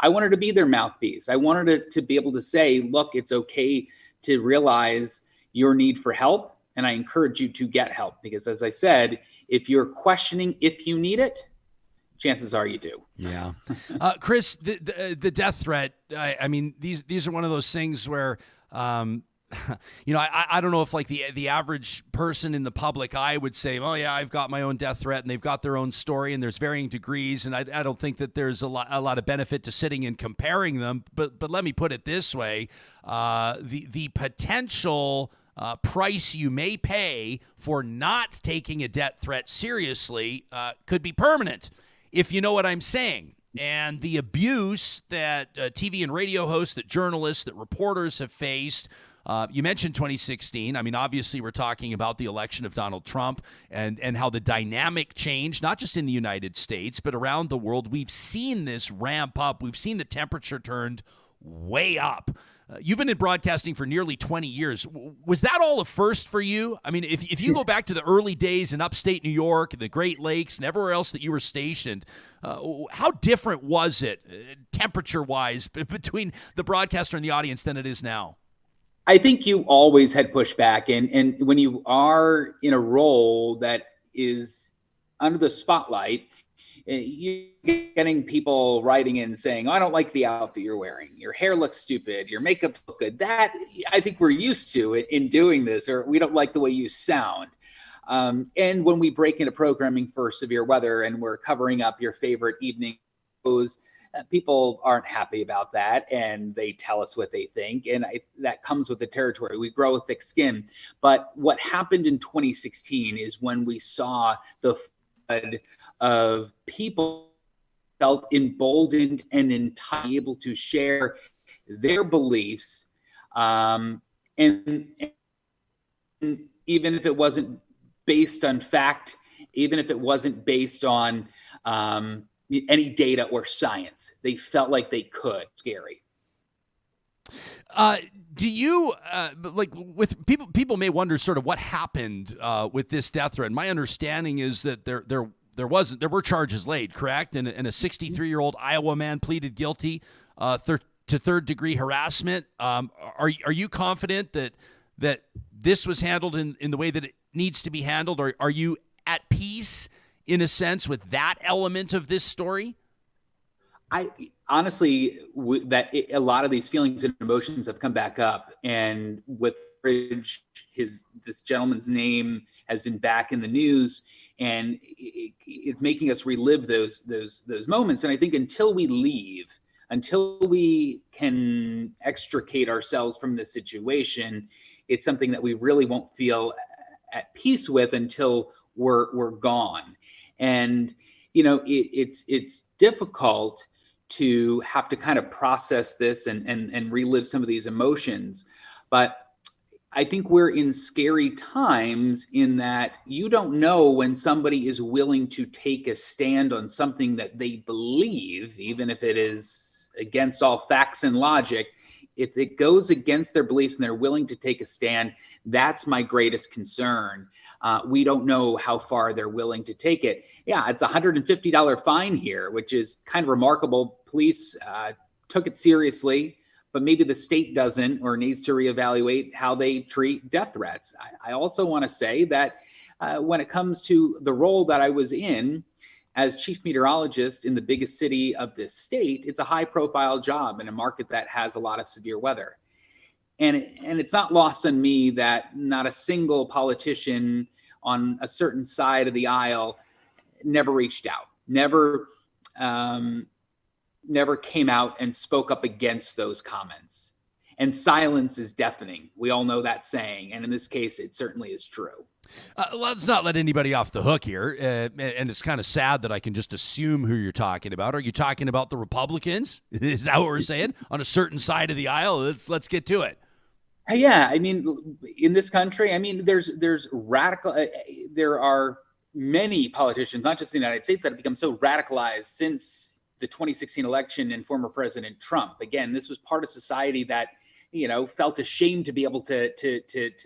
[SPEAKER 5] I wanted to be their mouthpiece. I wanted to be able to say, look, it's okay to realize your need for help. And I encourage you to get help, because as I said, if you're questioning if you need it, chances are you do.
[SPEAKER 3] Yeah. Chris, the death threat, I mean, these are one of those things where, I don't know if like the average person in the public eye would say, oh yeah, I've got my own death threat, and they've got their own story, and there's varying degrees. And I don't think that there's a lot of benefit to sitting and comparing them. But let me put it this way. The potential price you may pay for not taking a death threat seriously could be permanent, if you know what I'm saying. And the abuse that TV and radio hosts, that journalists, that reporters have faced. You mentioned 2016. I mean, obviously, we're talking about the election of Donald Trump and how the dynamic changed, not just in the United States, but around the world. We've seen this ramp up. We've seen the temperature turned way up. You've been in broadcasting for nearly 20 years. Was that all a first for you? I mean, if you go back to the early days in upstate New York, the Great Lakes, and everywhere else that you were stationed, how different was it temperature-wise between the broadcaster and the audience than it is now?
[SPEAKER 5] I think you always had pushback. And when you are in a role that is under the spotlight, you're getting people writing in saying, oh, I don't like the outfit you're wearing. Your hair looks stupid. Your makeup looks good. That I think we're used to in doing this, or we don't like the way you sound. And when we break into programming for severe weather and we're covering up your favorite evening shows, people aren't happy about that, and they tell us what they think. And that comes with the territory. We grow a thick skin. But what happened in 2016 is when we saw the of people felt emboldened and entitled to share their beliefs, and even if it wasn't based on fact, even if it wasn't based on any data or science, they felt like they could. Scary.
[SPEAKER 3] Do you like with people may wonder sort of what happened with this death threat? My understanding is that there were charges laid, correct? And a 63-year-old Iowa man pleaded guilty to third-degree harassment. Are you confident that this was handled in the way that it needs to be handled, or are you at peace in a sense with that element of this story?
[SPEAKER 5] I honestly, a lot of these feelings and emotions have come back up, and with Ridge, this gentleman's name has been back in the news, and it's making us relive those moments. And I think until we can extricate ourselves from this situation, it's something that we really won't feel at peace with until we're gone. And it's difficult to have to kind of process this and relive some of these emotions. But I think we're in scary times in that you don't know when somebody is willing to take a stand on something that they believe, even if it is against all facts and logic. If it goes against their beliefs and they're willing to take a stand, that's my greatest concern. We don't know how far they're willing to take it. Yeah, it's a $150 fine here, which is kind of remarkable. Police took it seriously, but maybe the state doesn't or needs to reevaluate how they treat death threats. I also want to say that when it comes to the role that I was in as chief meteorologist in the biggest city of this state, it's a high-profile job in a market that has a lot of severe weather. And it's not lost on me that not a single politician on a certain side of the aisle never reached out, never came out and spoke up against those comments. And silence is deafening. We all know that saying. And in this case, it certainly is true.
[SPEAKER 3] Let's not let anybody off the hook here. And it's kind of sad that I can just assume who you're talking about. Are you talking about the Republicans? Is that what we're saying? On a certain side of the aisle? Let's get to it.
[SPEAKER 5] Yeah, I mean, in this country, I mean, there's radical. There are many politicians, not just in the United States, that have become so radicalized since the 2016 election and former President Trump. Again, this was part of society that felt ashamed to be able to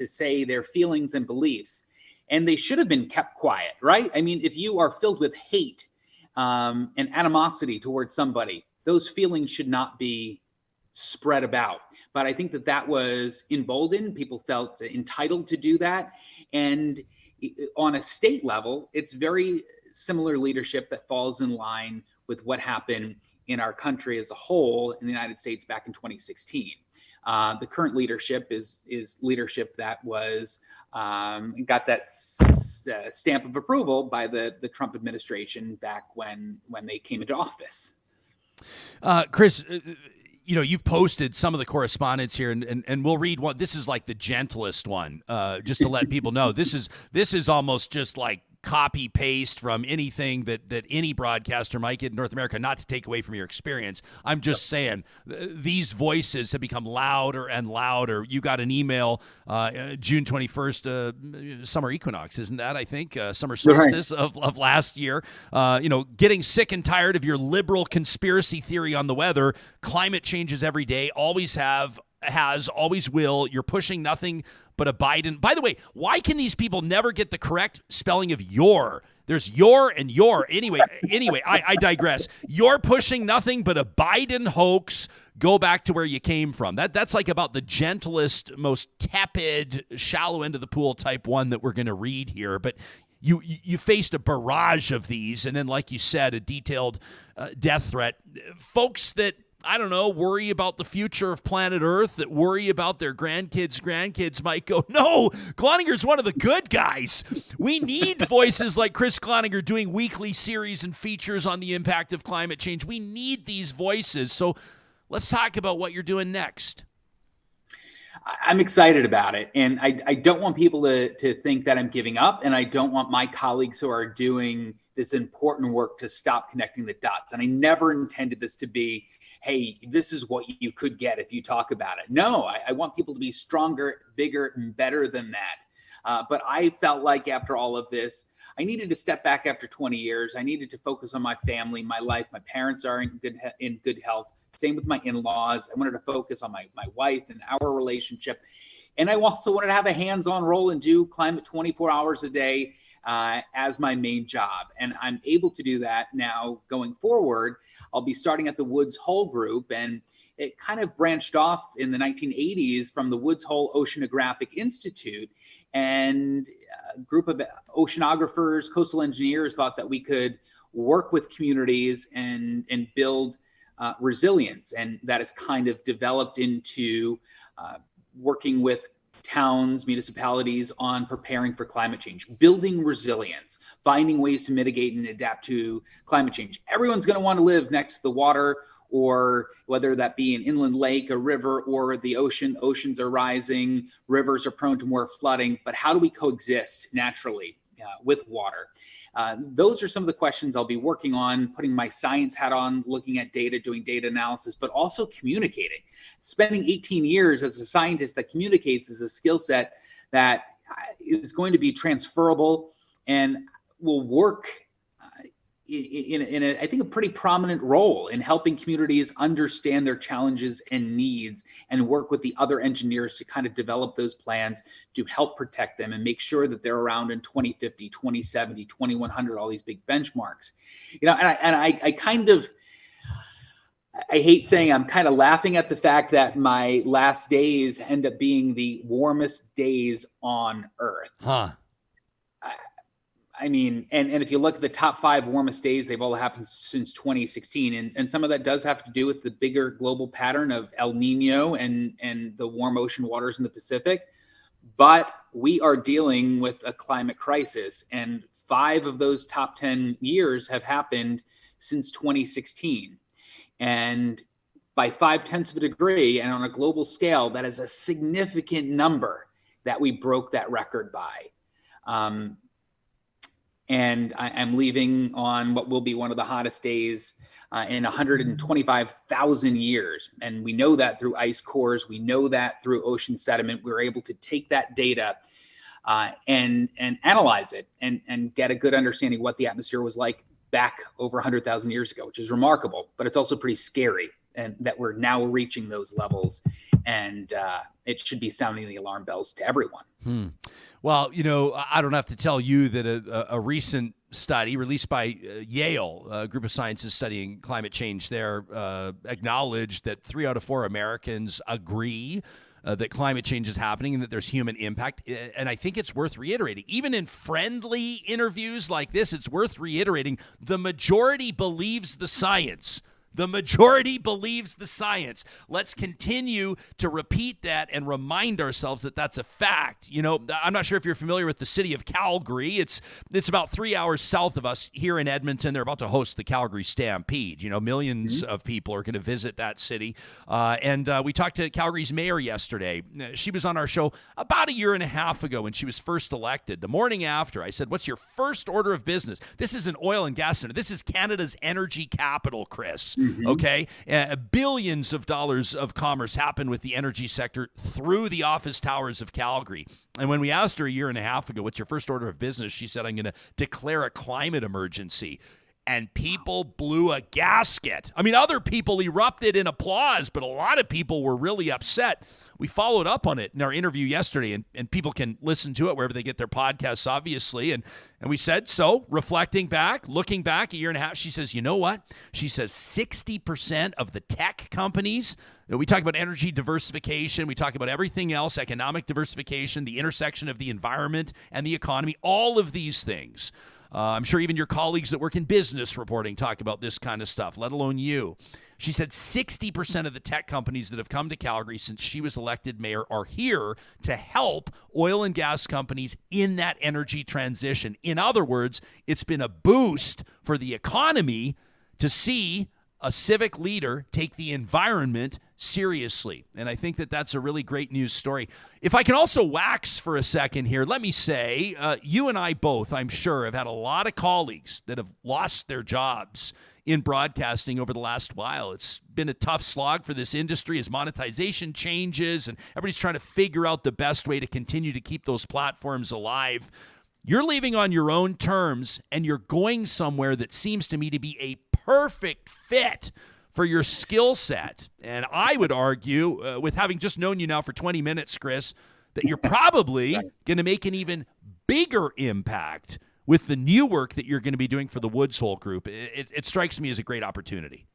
[SPEAKER 5] say their feelings and beliefs, and they should have been kept quiet, right? I mean, if you are filled with hate and animosity towards somebody, those feelings should not be spread about. But I think that was emboldened. People felt entitled to do that. And on a state level, it's very similar leadership that falls in line with what happened in our country as a whole in the United States back in 2016. The current leadership is leadership that was got that stamp of approval by the Trump administration back when they came into office.
[SPEAKER 3] Chris, you've posted some of the correspondence here, and we'll read one. This is like the gentlest one, just to let people know. This is almost just like copy paste from anything that any broadcaster might get in North America, not to take away from your experience. I'm just saying these voices have become louder and louder. You got an email June 21st, summer equinox, isn't that, I think, summer solstice of last year, getting sick and tired of your liberal conspiracy theory on the weather. Climate changes every day, always has, always will. You're pushing nothing but a Biden. By the way, why can these people never get the correct spelling of your? There's your and your. Anyway, I digress. You're pushing nothing but a Biden hoax. Go back to where you came from. That's like about the gentlest, most tepid, shallow end of the pool type one that we're going to read here. But you faced a barrage of these, and then, like you said, a detailed death threat. Folks that, I don't know, worry about the future of planet Earth, that worry about their grandkids might go, no, Gloninger's one of the good guys. We need voices like Chris Gloninger doing weekly series and features on the impact of climate change. We need these voices. So let's talk about what you're doing next.
[SPEAKER 5] I'm excited about it. And I don't want people to think that I'm giving up. And I don't want my colleagues who are doing this important work to stop connecting the dots. And I never intended this to be, hey, this is what you could get if you talk about it. No, I want people to be stronger, bigger, and better than that. But I felt like after all of this, I needed to step back after 20 years. I needed to focus on my family, my life. My parents are in good health. Same with my in-laws. I wanted to focus on my wife and our relationship. And I also wanted to have a hands-on role and do climate 24 hours a day as my main job. And I'm able to do that now going forward. I'll be starting at the Woods Hole Group, and it kind of branched off in the 1980s from the Woods Hole Oceanographic Institute. And a group of oceanographers, coastal engineers thought that we could work with communities and build resilience. And that has kind of developed into working with towns, municipalities on preparing for climate change, building resilience, finding ways to mitigate and adapt to climate change. Everyone's going to want to live next to the water, or whether that be an inland lake, a river, or the ocean. Oceans are rising, rivers are prone to more flooding, but how do we coexist naturally with water? Those are some of the questions I'll be working on, putting my science hat on, looking at data, doing data analysis, but also communicating. Spending 18 years as a scientist that communicates is a skill set that is going to be transferable and will work in a, I think, a pretty prominent role in helping communities understand their challenges and needs and work with the other engineers to kind of develop those plans to help protect them and make sure that they're around in 2050, 2070, 2100, all these big benchmarks. You know, and I kind of, I hate saying I'm kind of laughing at the fact that my last days end up being the warmest days on Earth.
[SPEAKER 3] Huh.
[SPEAKER 5] I mean, and if you look at the top 5 warmest days, they've all happened since 2016. And some of that does have to do with the bigger global pattern of El Nino and the warm ocean waters in the Pacific. But we are dealing with a climate crisis. And 5 of those top 10 years have happened since 2016. And by 0.5 of a degree, and on a global scale, that is a significant number that we broke that record by. And I'm leaving on what will be one of the hottest days in 125,000 years. And we know that through ice cores. We know that through ocean sediment. We're able to take that data and analyze it and get a good understanding of what the atmosphere was like back over 100,000 years ago, which is remarkable. But it's also pretty scary, and that we're now reaching those levels. And it should be sounding the alarm bells to everyone.
[SPEAKER 3] Well, you know, I don't have to tell you that a recent study released by Yale, a group of scientists studying climate change there, acknowledged that 3 out of 4 Americans agree that climate change is happening and that there's human impact. And I think it's worth reiterating. Even in friendly interviews like this, it's worth reiterating the majority believes the science. The majority believes the science. Let's continue to repeat that and remind ourselves that that's a fact. You know, I'm not sure if you're familiar with the city of Calgary. It's about 3 hours south of us here in Edmonton. They're about to host the Calgary Stampede. You know, millions of people are going to visit that city. And we talked to Calgary's mayor yesterday. She was on our show about 1.5 years ago when she was first elected. The morning after, I said, what's your first order of business? This is an oil and gas center. This is Canada's energy capital, Chris. Okay. Billions of dollars of commerce happen with the energy sector through the office towers of Calgary. And when we asked her 1.5 years ago, what's your first order of business? She said, I'm going to declare a climate emergency. And people blew a gasket. I mean, other people erupted in applause, but a lot of people were really upset. We followed up on it in our interview yesterday, and people can listen to it wherever they get their podcasts, obviously. And we said, so reflecting back, looking back 1.5 years, she says, you know what? She says 60% of the tech companies, we talk about energy diversification, we talk about everything else, economic diversification, the intersection of the environment and the economy, all of these things. I'm sure even your colleagues that work in business reporting talk about this kind of stuff, let alone you. She said 60% of the tech companies that have come to Calgary since she was elected mayor are here to help oil and gas companies in that energy transition. In other words, it's been a boost for the economy to see a civic leader take the environment seriously. And I think that that's a really great news story. If I can also wax for a second here, let me say, you and I both, I'm sure, have had a lot of colleagues that have lost their jobs in broadcasting over the last while. It's been a tough slog for this industry as monetization changes and everybody's trying to figure out the best way to continue to keep those platforms alive. You're leaving on your own terms, and you're going somewhere that seems to me to be a perfect fit for your skill set. And I would argue, with having just known you now for 20 minutes, Chris, that you're probably going to make an even bigger impact with the new work that you're going to be doing for the Woods Hole Group. It strikes me as a great opportunity.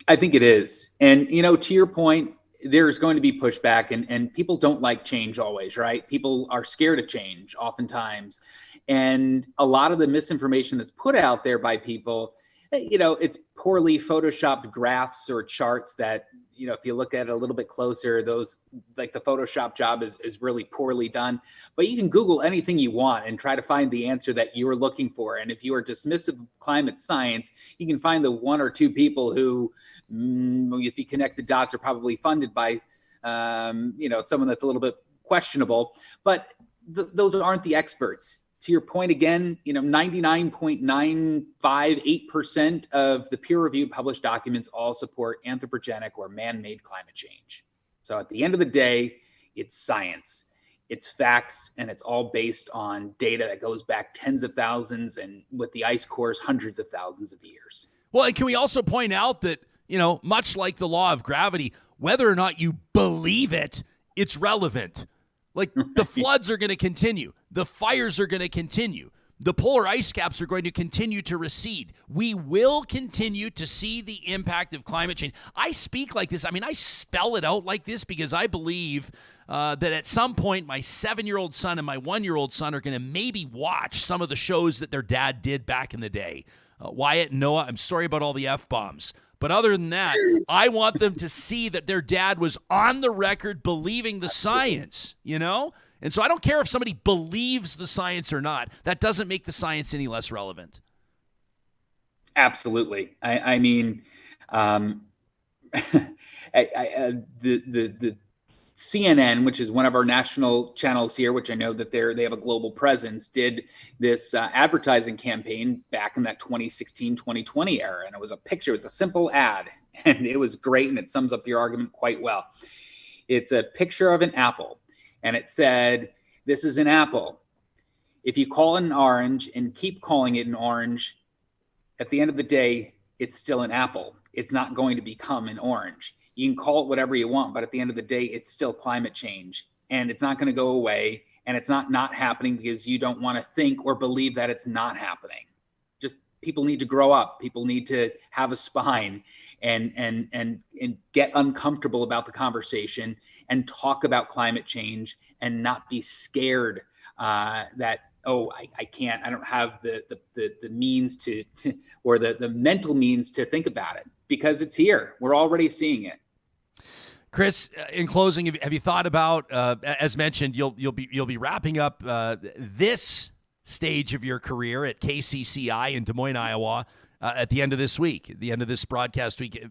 [SPEAKER 10] I think it is. And, to your point, there's going to be pushback, and people don't like change always, right? People are scared of change oftentimes. And a lot of the misinformation that's put out there by people, it's poorly photoshopped graphs or charts that, if you look at it a little bit closer, those, like the Photoshop job is really poorly done. But you can Google anything you want and try to find the answer that you're looking for. And if you are dismissive of climate science, you can find the one or two people who, if you connect the dots, are probably funded by, someone that's a little bit questionable. But those aren't the experts. To your point again, 99.958% of the peer-reviewed published documents all support anthropogenic or man-made climate change. So at the end of the day, it's science, it's facts, and it's all based on data that goes back tens of thousands, and with the ice cores, hundreds of thousands of years.
[SPEAKER 3] Well, and can we also point out that, much like the law of gravity, whether or not you believe it, it's relevant. Like the floods are going to continue. The fires are going to continue. The polar ice caps are going to continue to recede. We will continue to see the impact of climate change. I speak like this. I spell it out like this because I believe that at some point my 7-year-old son and my 1-year-old son are going to maybe watch some of the shows that their dad did back in the day. Wyatt and Noah, I'm sorry about all the F-bombs. But other than that, I want them to see that their dad was on the record believing the science, And so I don't care if somebody believes the science or not. That doesn't make the science any less relevant.
[SPEAKER 10] Absolutely. The CNN, which is one of our national channels here, which I know that they have a global presence, did this advertising campaign back in that 2016-2020 era. And it was a simple ad, and it was great, and it sums up your argument quite well. It's a picture of an apple, and it said, "This is an apple. If you call it an orange and keep calling it an orange, at the end of the day, it's still an apple. It's not going to become an orange. You can call it whatever you want, but at the end of the day, it's still climate change, and it's not going to go away, and it's not happening because you don't want to think or believe that it's not happening. Just people need to grow up. People need to have a spine and get uncomfortable about the conversation and talk about climate change and not be scared that, I can't, I don't have the means to or the mental means to think about it, because it's here. We're already seeing it."
[SPEAKER 3] Chris, in closing, have you thought about, as mentioned, you'll be wrapping up this stage of your career at KCCI in Des Moines, Iowa, at the end of this week, at the end of this broadcast week.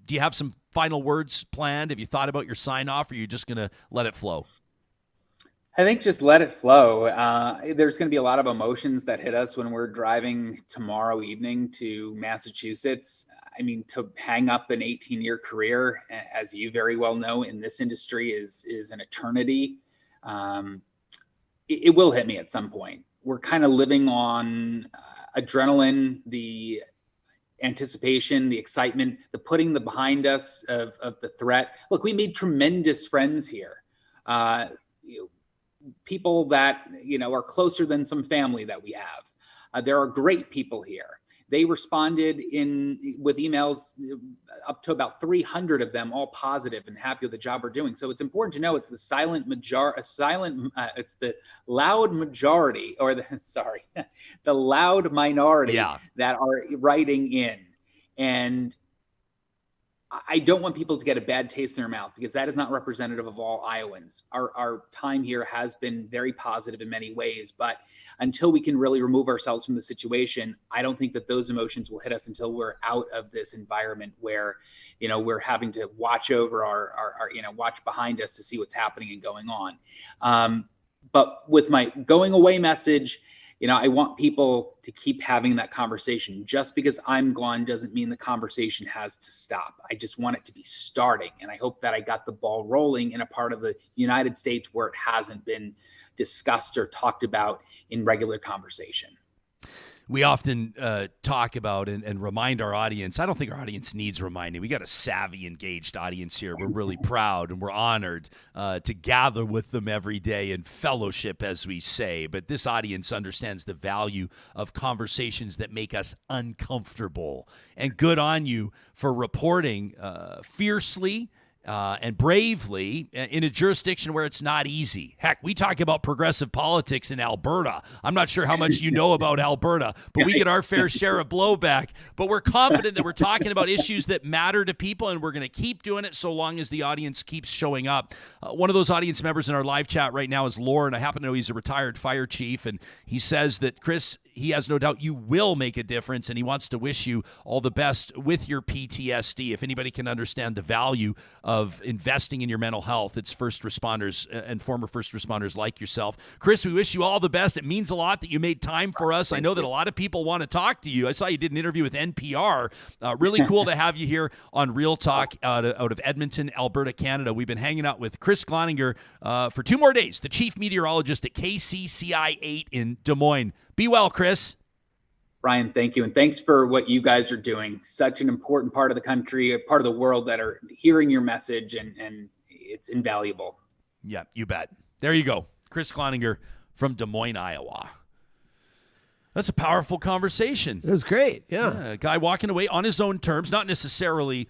[SPEAKER 3] Do you have some final words planned? Have you thought about your sign off, or are you just going to let it flow?
[SPEAKER 10] I think just let it flow. There's going to be a lot of emotions that hit us when we're driving tomorrow evening to Massachusetts. To hang up an 18-year career, as you very well know, in this industry is an eternity. It will hit me at some point. We're kind of living on adrenaline, the anticipation, the excitement, the putting the behind us of the threat. Look, we made tremendous friends here. People that, are closer than some family that we have. There are great people here. They responded with emails, up to about 300 of them, all positive and happy with the job we're doing. So it's important to know it's the it's the loud majority, or the loud minority that are writing in. And I don't want people to get a bad taste in their mouth, because that is not representative of all Iowans. Our time here has been very positive in many ways, but until we can really remove ourselves from the situation, I don't think that those emotions will hit us until we're out of this environment where, we're having to watch over our watch behind us to see what's happening and going on. But with my going away message, I want people to keep having that conversation. Just because I'm gone doesn't mean the conversation has to stop. I just want it to be starting. And I hope that I got the ball rolling in a part of the United States where it hasn't been discussed or talked about in regular conversation.
[SPEAKER 3] We often talk about and remind our audience. I don't think our audience needs reminding. We got a savvy, engaged audience here. We're really proud and we're honored to gather with them every day in fellowship, as we say. But this audience understands the value of conversations that make us uncomfortable. And good on you for reporting fiercely and bravely in a jurisdiction where it's not easy. Heck, we talk about progressive politics in Alberta. I'm not sure how much you know about Alberta, but we get our fair share of blowback. But we're confident that we're talking about issues that matter to people, and we're going to keep doing it so long as the audience keeps showing up. One of those audience members in our live chat right now is Lauren. I happen to know he's a retired fire chief, and he says that, Chris, he has no doubt you will make a difference, and he wants to wish you all the best with your PTSD. If anybody can understand the value of investing in your mental health, it's first responders and former first responders like yourself. Chris, we wish you all the best. It means a lot that you made time for us. I know that a lot of people want to talk to you. I saw you did an interview with NPR. Really cool to have you here on Real Talk out of Edmonton, Alberta, Canada. We've been hanging out with Chris Gloninger for 2 more days, the chief meteorologist at KCCI 8 in Des Moines. Be well, Chris.
[SPEAKER 10] Ryan, thank you. And thanks for what you guys are doing. Such an important part of the country, a part of the world that are hearing your message, and it's invaluable.
[SPEAKER 3] Yeah, you bet. There you go. Chris Gloninger from Des Moines, Iowa. That's a powerful conversation.
[SPEAKER 11] It was great. Yeah.
[SPEAKER 3] A guy walking away on his own terms, not necessarily,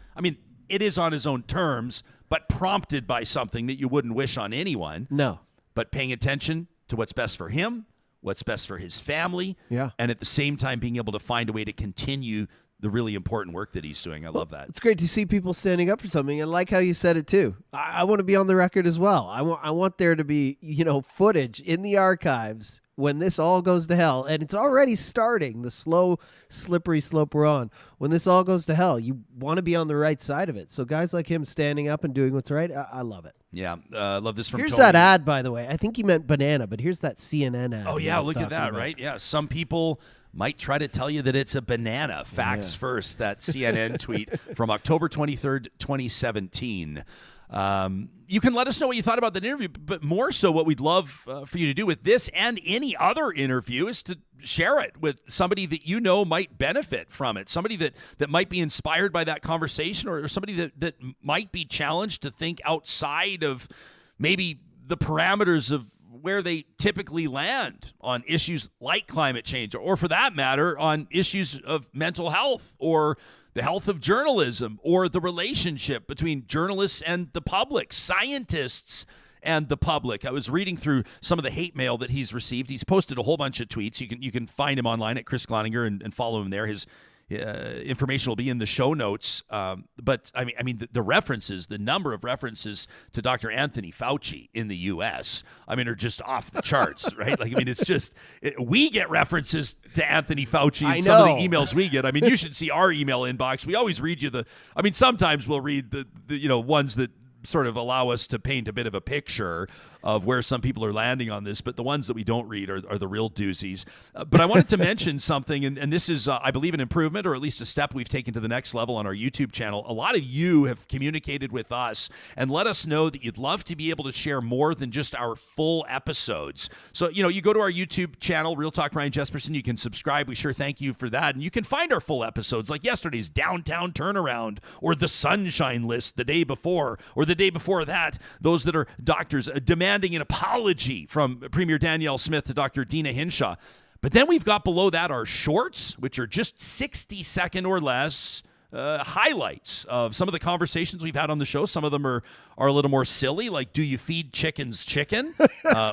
[SPEAKER 3] it is on his own terms, but prompted by something that you wouldn't wish on anyone.
[SPEAKER 11] No.
[SPEAKER 3] But paying attention to what's best for him, what's best for his family,
[SPEAKER 11] yeah,
[SPEAKER 3] and at the same time being able to find a way to continue the really important work that he's doing. I love that.
[SPEAKER 11] It's great to see people standing up for something, and like how you said it too. I want to be on the record as well. I want there to be, footage in the archives when this all goes to hell, and it's already starting, the slow, slippery slope we're on. When this all goes to hell, you want to be on the right side of it. So guys like him standing up and doing what's right, I love it.
[SPEAKER 3] Yeah, love this from
[SPEAKER 11] Here's
[SPEAKER 3] Tony.
[SPEAKER 11] that ad, by the way. I think he meant banana, but here's that CNN ad.
[SPEAKER 3] Oh, yeah, look at that, right? Yeah, some people might try to tell you that it's a banana. Facts first, that CNN tweet from October 23rd, 2017. You can let us know what you thought about that interview, but more so what we'd love for you to do with this and any other interview is to share it with somebody that you know might benefit from it, somebody that might be inspired by that conversation, or somebody that might be challenged to think outside of maybe the parameters of where they typically land on issues like climate change, or for that matter, on issues of mental health or the health of journalism, or the relationship between journalists and the public, scientists and the public. I was reading through some of the hate mail that he's received. He's posted a whole bunch of tweets. You can find him online at Chris Gloninger and follow him there. His information will be in the show notes. But the references, the number of references to Dr. Anthony Fauci in the U.S., are just off the charts, right? It's just, we get references to Anthony Fauci in some of the emails we get. You should see our email inbox. We always read you sometimes we'll read the ones that sort of allow us to paint a bit of a picture of where some people are landing on this, but the ones that we don't read are the real doozies. But I wanted to mention something, and this is, I believe, an improvement, or at least a step we've taken to the next level on our YouTube channel. A lot of you have communicated with us and let us know that you'd love to be able to share more than just our full episodes. So, you go to our YouTube channel, Real Talk Ryan Jespersen, you can subscribe. We sure thank you for that. And you can find our full episodes, like yesterday's Downtown Turnaround, or the Sunshine List the day before, or the day before that, those that are doctors demanding an apology from Premier Danielle Smith to Dr. Dina Hinshaw. But then we've got below that our shorts, which are just 60-second or less highlights of some of the conversations we've had on the show. Some of them are a little more silly, like, do you feed chickens chicken?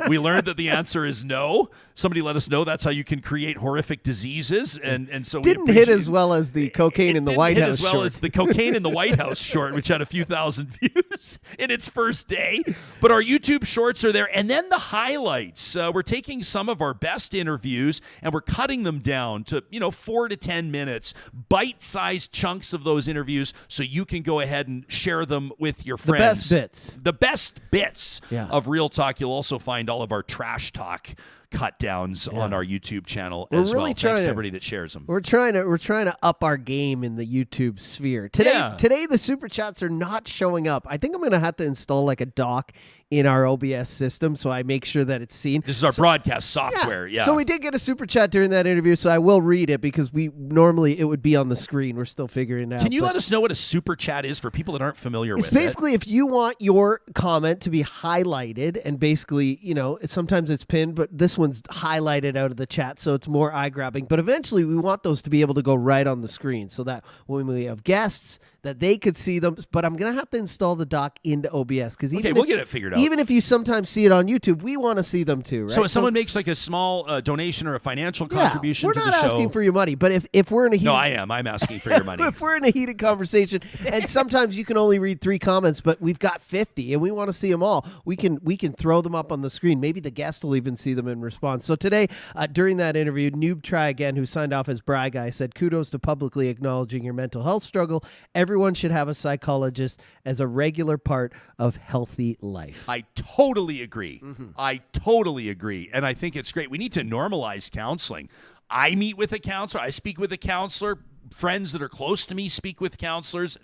[SPEAKER 3] We learned that the answer is no. Somebody let us know that's how you can create horrific diseases. And so
[SPEAKER 11] didn't hit as well as the cocaine in the White House short.
[SPEAKER 3] As well as the cocaine in the White House short, which had a few thousand views in its first day. But our YouTube shorts are there. And then the highlights. We're taking some of our best interviews and we're cutting them down to, 4 to 10 minutes, bite-sized chunks of those interviews, so you can go ahead and share them with your friends.
[SPEAKER 11] The best bits
[SPEAKER 3] of Real Talk. You'll also find all of our trash talk cut downs on our YouTube channel
[SPEAKER 11] We're
[SPEAKER 3] as
[SPEAKER 11] really
[SPEAKER 3] well. Thanks to everybody that shares them.
[SPEAKER 11] We're trying to up our game in the YouTube sphere. Today the super chats are not showing up. I think I'm going to have to install like a dock in our OBS system so I make sure that it's seen.
[SPEAKER 3] This is our broadcast software. Yeah.
[SPEAKER 11] So we did get a super chat during that interview, so I will read it because normally it would be on the screen. We're still figuring it out.
[SPEAKER 3] Can you let us know what a super chat is for people that aren't familiar with it?
[SPEAKER 11] It's basically if you want your comment to be highlighted and basically, sometimes it's pinned, but this one's highlighted out of the chat, so it's more eye-grabbing. But eventually we want those to be able to go right on the screen so that when we have guests, that they could see them. But I'm going to have to install the dock into OBS because
[SPEAKER 3] we'll get it figured out.
[SPEAKER 11] Even if you sometimes see it on YouTube, we want to see them too, right?
[SPEAKER 3] So if someone makes like a small donation or a financial contribution to the show.
[SPEAKER 11] We're not asking for your money, but if we're in a heated...
[SPEAKER 3] No, I am. I'm asking for your money.
[SPEAKER 11] If we're in a heated conversation, and sometimes you can only read 3 comments, but we've got 50, and we want to see them all, we can throw them up on the screen. Maybe the guest will even see them in response. So today, during that interview, Noob Try Again, who signed off as Bry Guy, said, "Kudos to publicly acknowledging your mental health struggle. Everyone should have a psychologist as a regular part of healthy life."
[SPEAKER 3] I totally agree. I totally agree. And I think it's great. We need to normalize counseling. I meet with a counselor. I speak with a counselor. Friends that are close to me speak with counselors.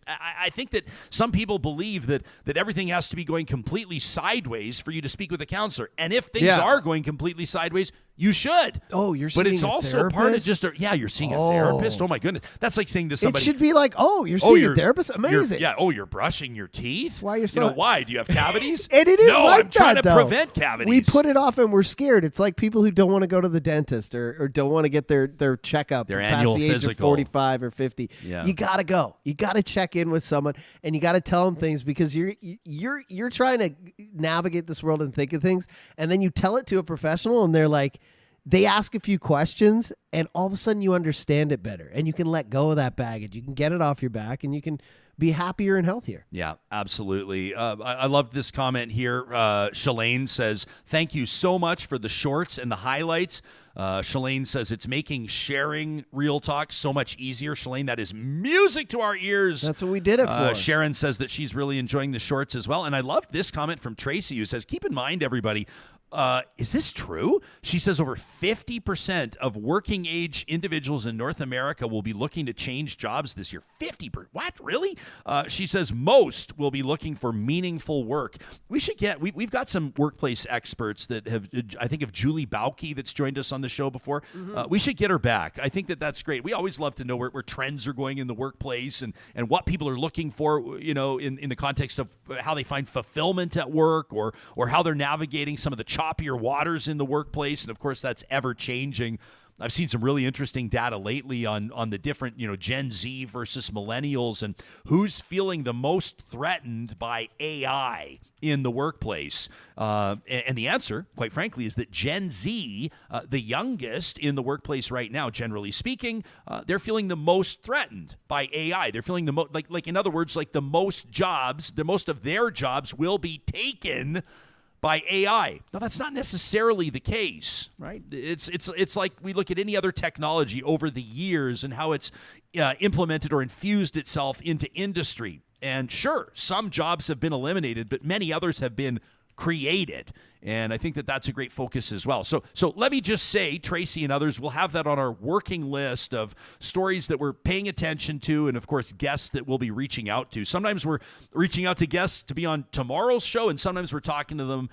[SPEAKER 3] I think that some people believe that everything has to be going completely sideways for you to speak with a counselor. And if things are going completely sideways, you should.
[SPEAKER 11] Oh, you're seeing
[SPEAKER 3] But it's
[SPEAKER 11] a
[SPEAKER 3] also
[SPEAKER 11] therapist?
[SPEAKER 3] part of just you're seeing a therapist. Oh my goodness. That's like saying to somebody.
[SPEAKER 11] It should be like, you're seeing a therapist? Amazing.
[SPEAKER 3] You're brushing your teeth?
[SPEAKER 11] Why you're so...
[SPEAKER 3] why? Do you have cavities?
[SPEAKER 11] And it is
[SPEAKER 3] no,
[SPEAKER 11] like
[SPEAKER 3] I'm trying
[SPEAKER 11] that,
[SPEAKER 3] to
[SPEAKER 11] though.
[SPEAKER 3] prevent cavities.
[SPEAKER 11] We put it off and we're scared. It's like people who don't want to go to the dentist or don't want to get their checkup
[SPEAKER 3] their
[SPEAKER 11] past
[SPEAKER 3] annual
[SPEAKER 11] the age
[SPEAKER 3] physical.
[SPEAKER 11] of 45 or 50.
[SPEAKER 3] Yeah.
[SPEAKER 11] You got to go. You got to check in with someone and you got to tell them things because you're trying to navigate this world and think of things, and then you tell it to a professional and they're like, they ask a few questions and all of a sudden you understand it better and you can let go of that baggage. You can get it off your back and you can be happier and healthier.
[SPEAKER 3] Yeah, absolutely. I love this comment here. Shalane says, "Thank you so much for the shorts and the highlights." Shalane says it's making sharing Real Talk so much easier. Shalane, that is music to our ears.
[SPEAKER 11] That's what we did it for.
[SPEAKER 3] Sharon says that she's really enjoying the shorts as well. And I loved this comment from Tracy who says, "Keep in mind, everybody, is this true?" She says over 50% of working age individuals in North America will be looking to change jobs this year. 50%? What? Really? She says most will be looking for meaningful work. We've got some workplace experts that have, I think of Julie Bauke that's joined us on the show before. We should get her back. I think that's great. We always love to know where trends are going in the workplace and what people are looking for, in the context of how they find fulfillment at work or how they're navigating some of the choppier waters in the workplace. And of course, that's ever changing. I've seen some really interesting data lately on the different, Gen Z versus millennials and who's feeling the most threatened by AI in the workplace. And the answer, quite frankly, is that Gen Z, the youngest in the workplace right now, generally speaking, they're feeling the most threatened by AI. They're feeling the most, like in other words, like the most of their jobs will be taken by AI. Now, that's not necessarily the case, right? It's like we look at any other technology over the years and how it's implemented or infused itself into industry. And sure, some jobs have been eliminated, but many others have been created. And I think that's a great focus as well. So let me just say, Tracy and others will have that on our working list of stories that we're paying attention to and, of course, guests that we'll be reaching out to. Sometimes we're reaching out to guests to be on tomorrow's show, and sometimes we're talking to them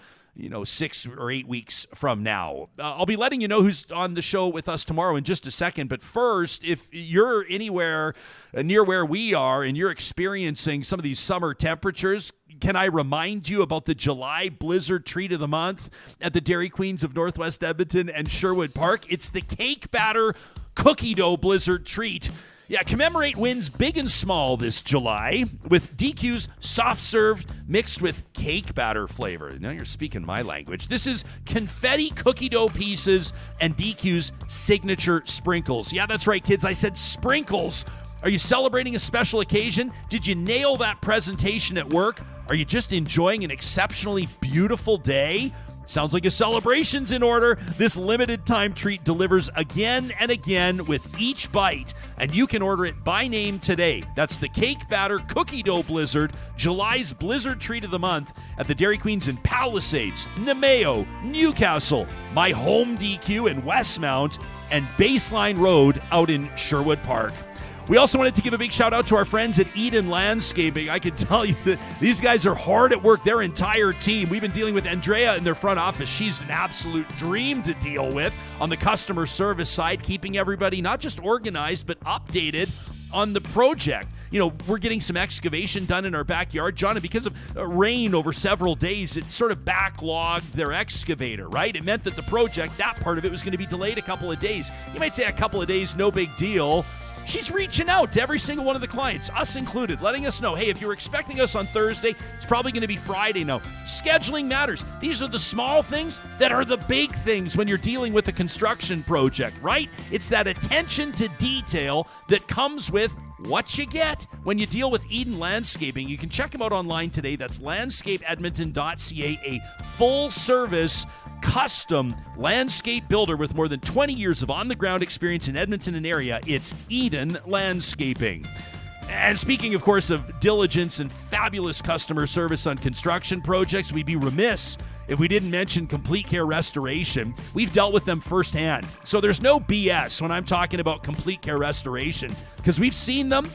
[SPEAKER 3] 6 or 8 weeks from now. I'll be letting you know who's on the show with us tomorrow in just a second. But first, if you're anywhere near where we are and you're experiencing some of these summer temperatures, can I remind you about the July Blizzard Treat of the Month at the Dairy Queens of Northwest Edmonton and Sherwood Park? It's the Cake Batter Cookie Dough Blizzard Treat. Yeah, commemorate wins big and small this July with DQ's soft served mixed with cake batter flavor. Now you're speaking my language. This is confetti cookie dough pieces and DQ's signature sprinkles. Yeah, that's right, kids. I said sprinkles. Are you celebrating a special occasion? Did you nail that presentation at work? Are you just enjoying an exceptionally beautiful day? Sounds like a celebration's in order. This limited time treat delivers again and again with each bite, and you can order it by name today. That's the Cake Batter Cookie Dough Blizzard, July's Blizzard Treat of the Month at the Dairy Queens in Palisades, Nemeo, Newcastle, My Home DQ in Westmount, and Baseline Road out in Sherwood Park. We also wanted to give a big shout out to our friends at Eden Landscaping. I can tell you that these guys are hard at work, their entire team. We've been dealing with Andrea in their front office. She's an absolute dream to deal with on the customer service side, keeping everybody not just organized, but updated on the project. You know, we're getting some excavation done in our backyard, John, and because of rain over several days, it sort of backlogged their excavator, right? It meant that the project, that part of it, was going to be delayed a couple of days. You might say a couple of days, no big deal. She's reaching out to every single one of the clients, us included, letting us know, hey, if you were expecting us on Thursday, it's probably going to be Friday now. Scheduling matters. These are the small things that are the big things when you're dealing with a construction project, right? It's that attention to detail that comes with what you get when you deal with Eden Landscaping. You can check them out online today. That's landscapeedmonton.ca, a full-service custom landscape builder with more than 20 years of on-the-ground experience in Edmonton and area. It's Eden Landscaping. And speaking, of course, of diligence and fabulous customer service on construction projects, we'd be remiss if we didn't mention Complete Care Restoration. We've dealt with them firsthand. So there's no BS when I'm talking about Complete Care Restoration, because we've seen them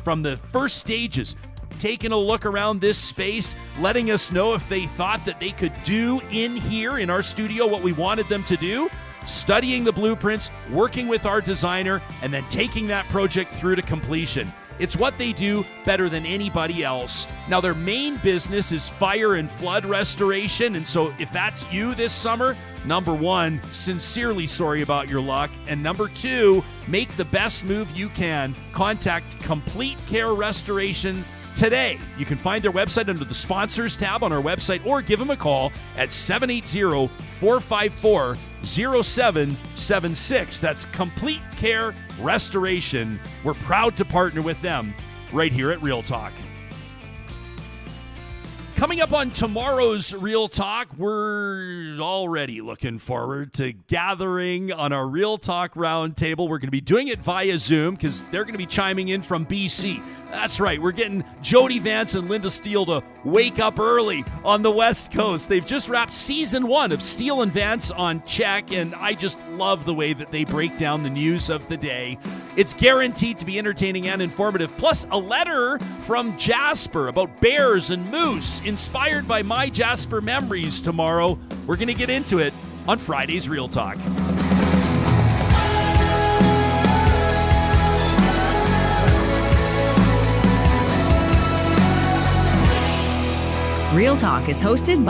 [SPEAKER 3] from the first stages, taking a look around this space, letting us know if they thought that they could do in here in our studio what we wanted them to do, studying the blueprints, working with our designer, and then taking that project through to completion. It's what they do better than anybody else. Now, their main business is fire and flood restoration, and so if that's you this summer, number one, sincerely sorry about your luck, and number two, make the best move you can. Contact Complete Care Restoration today. You can find their website under the sponsors tab on our website, or give them a call at 780-454-0776. That's Complete Care Restoration. We're proud to partner with them right here at Real Talk. Coming up on tomorrow's Real Talk, we're already looking forward to gathering on our Real Talk Roundtable. We're going to be doing it via Zoom because they're going to be chiming in from BC. That's right, we're getting Jody Vance and Linda Steele to wake up early on the West Coast. They've just wrapped season 1 of Steele and Vance on Check, and I just love the way that they break down the news of the day. It's guaranteed to be entertaining and informative, plus a letter from Jasper about bears and moose, inspired by my Jasper memories tomorrow. We're going to get into it on Friday's Real Talk.
[SPEAKER 2] Real Talk is hosted by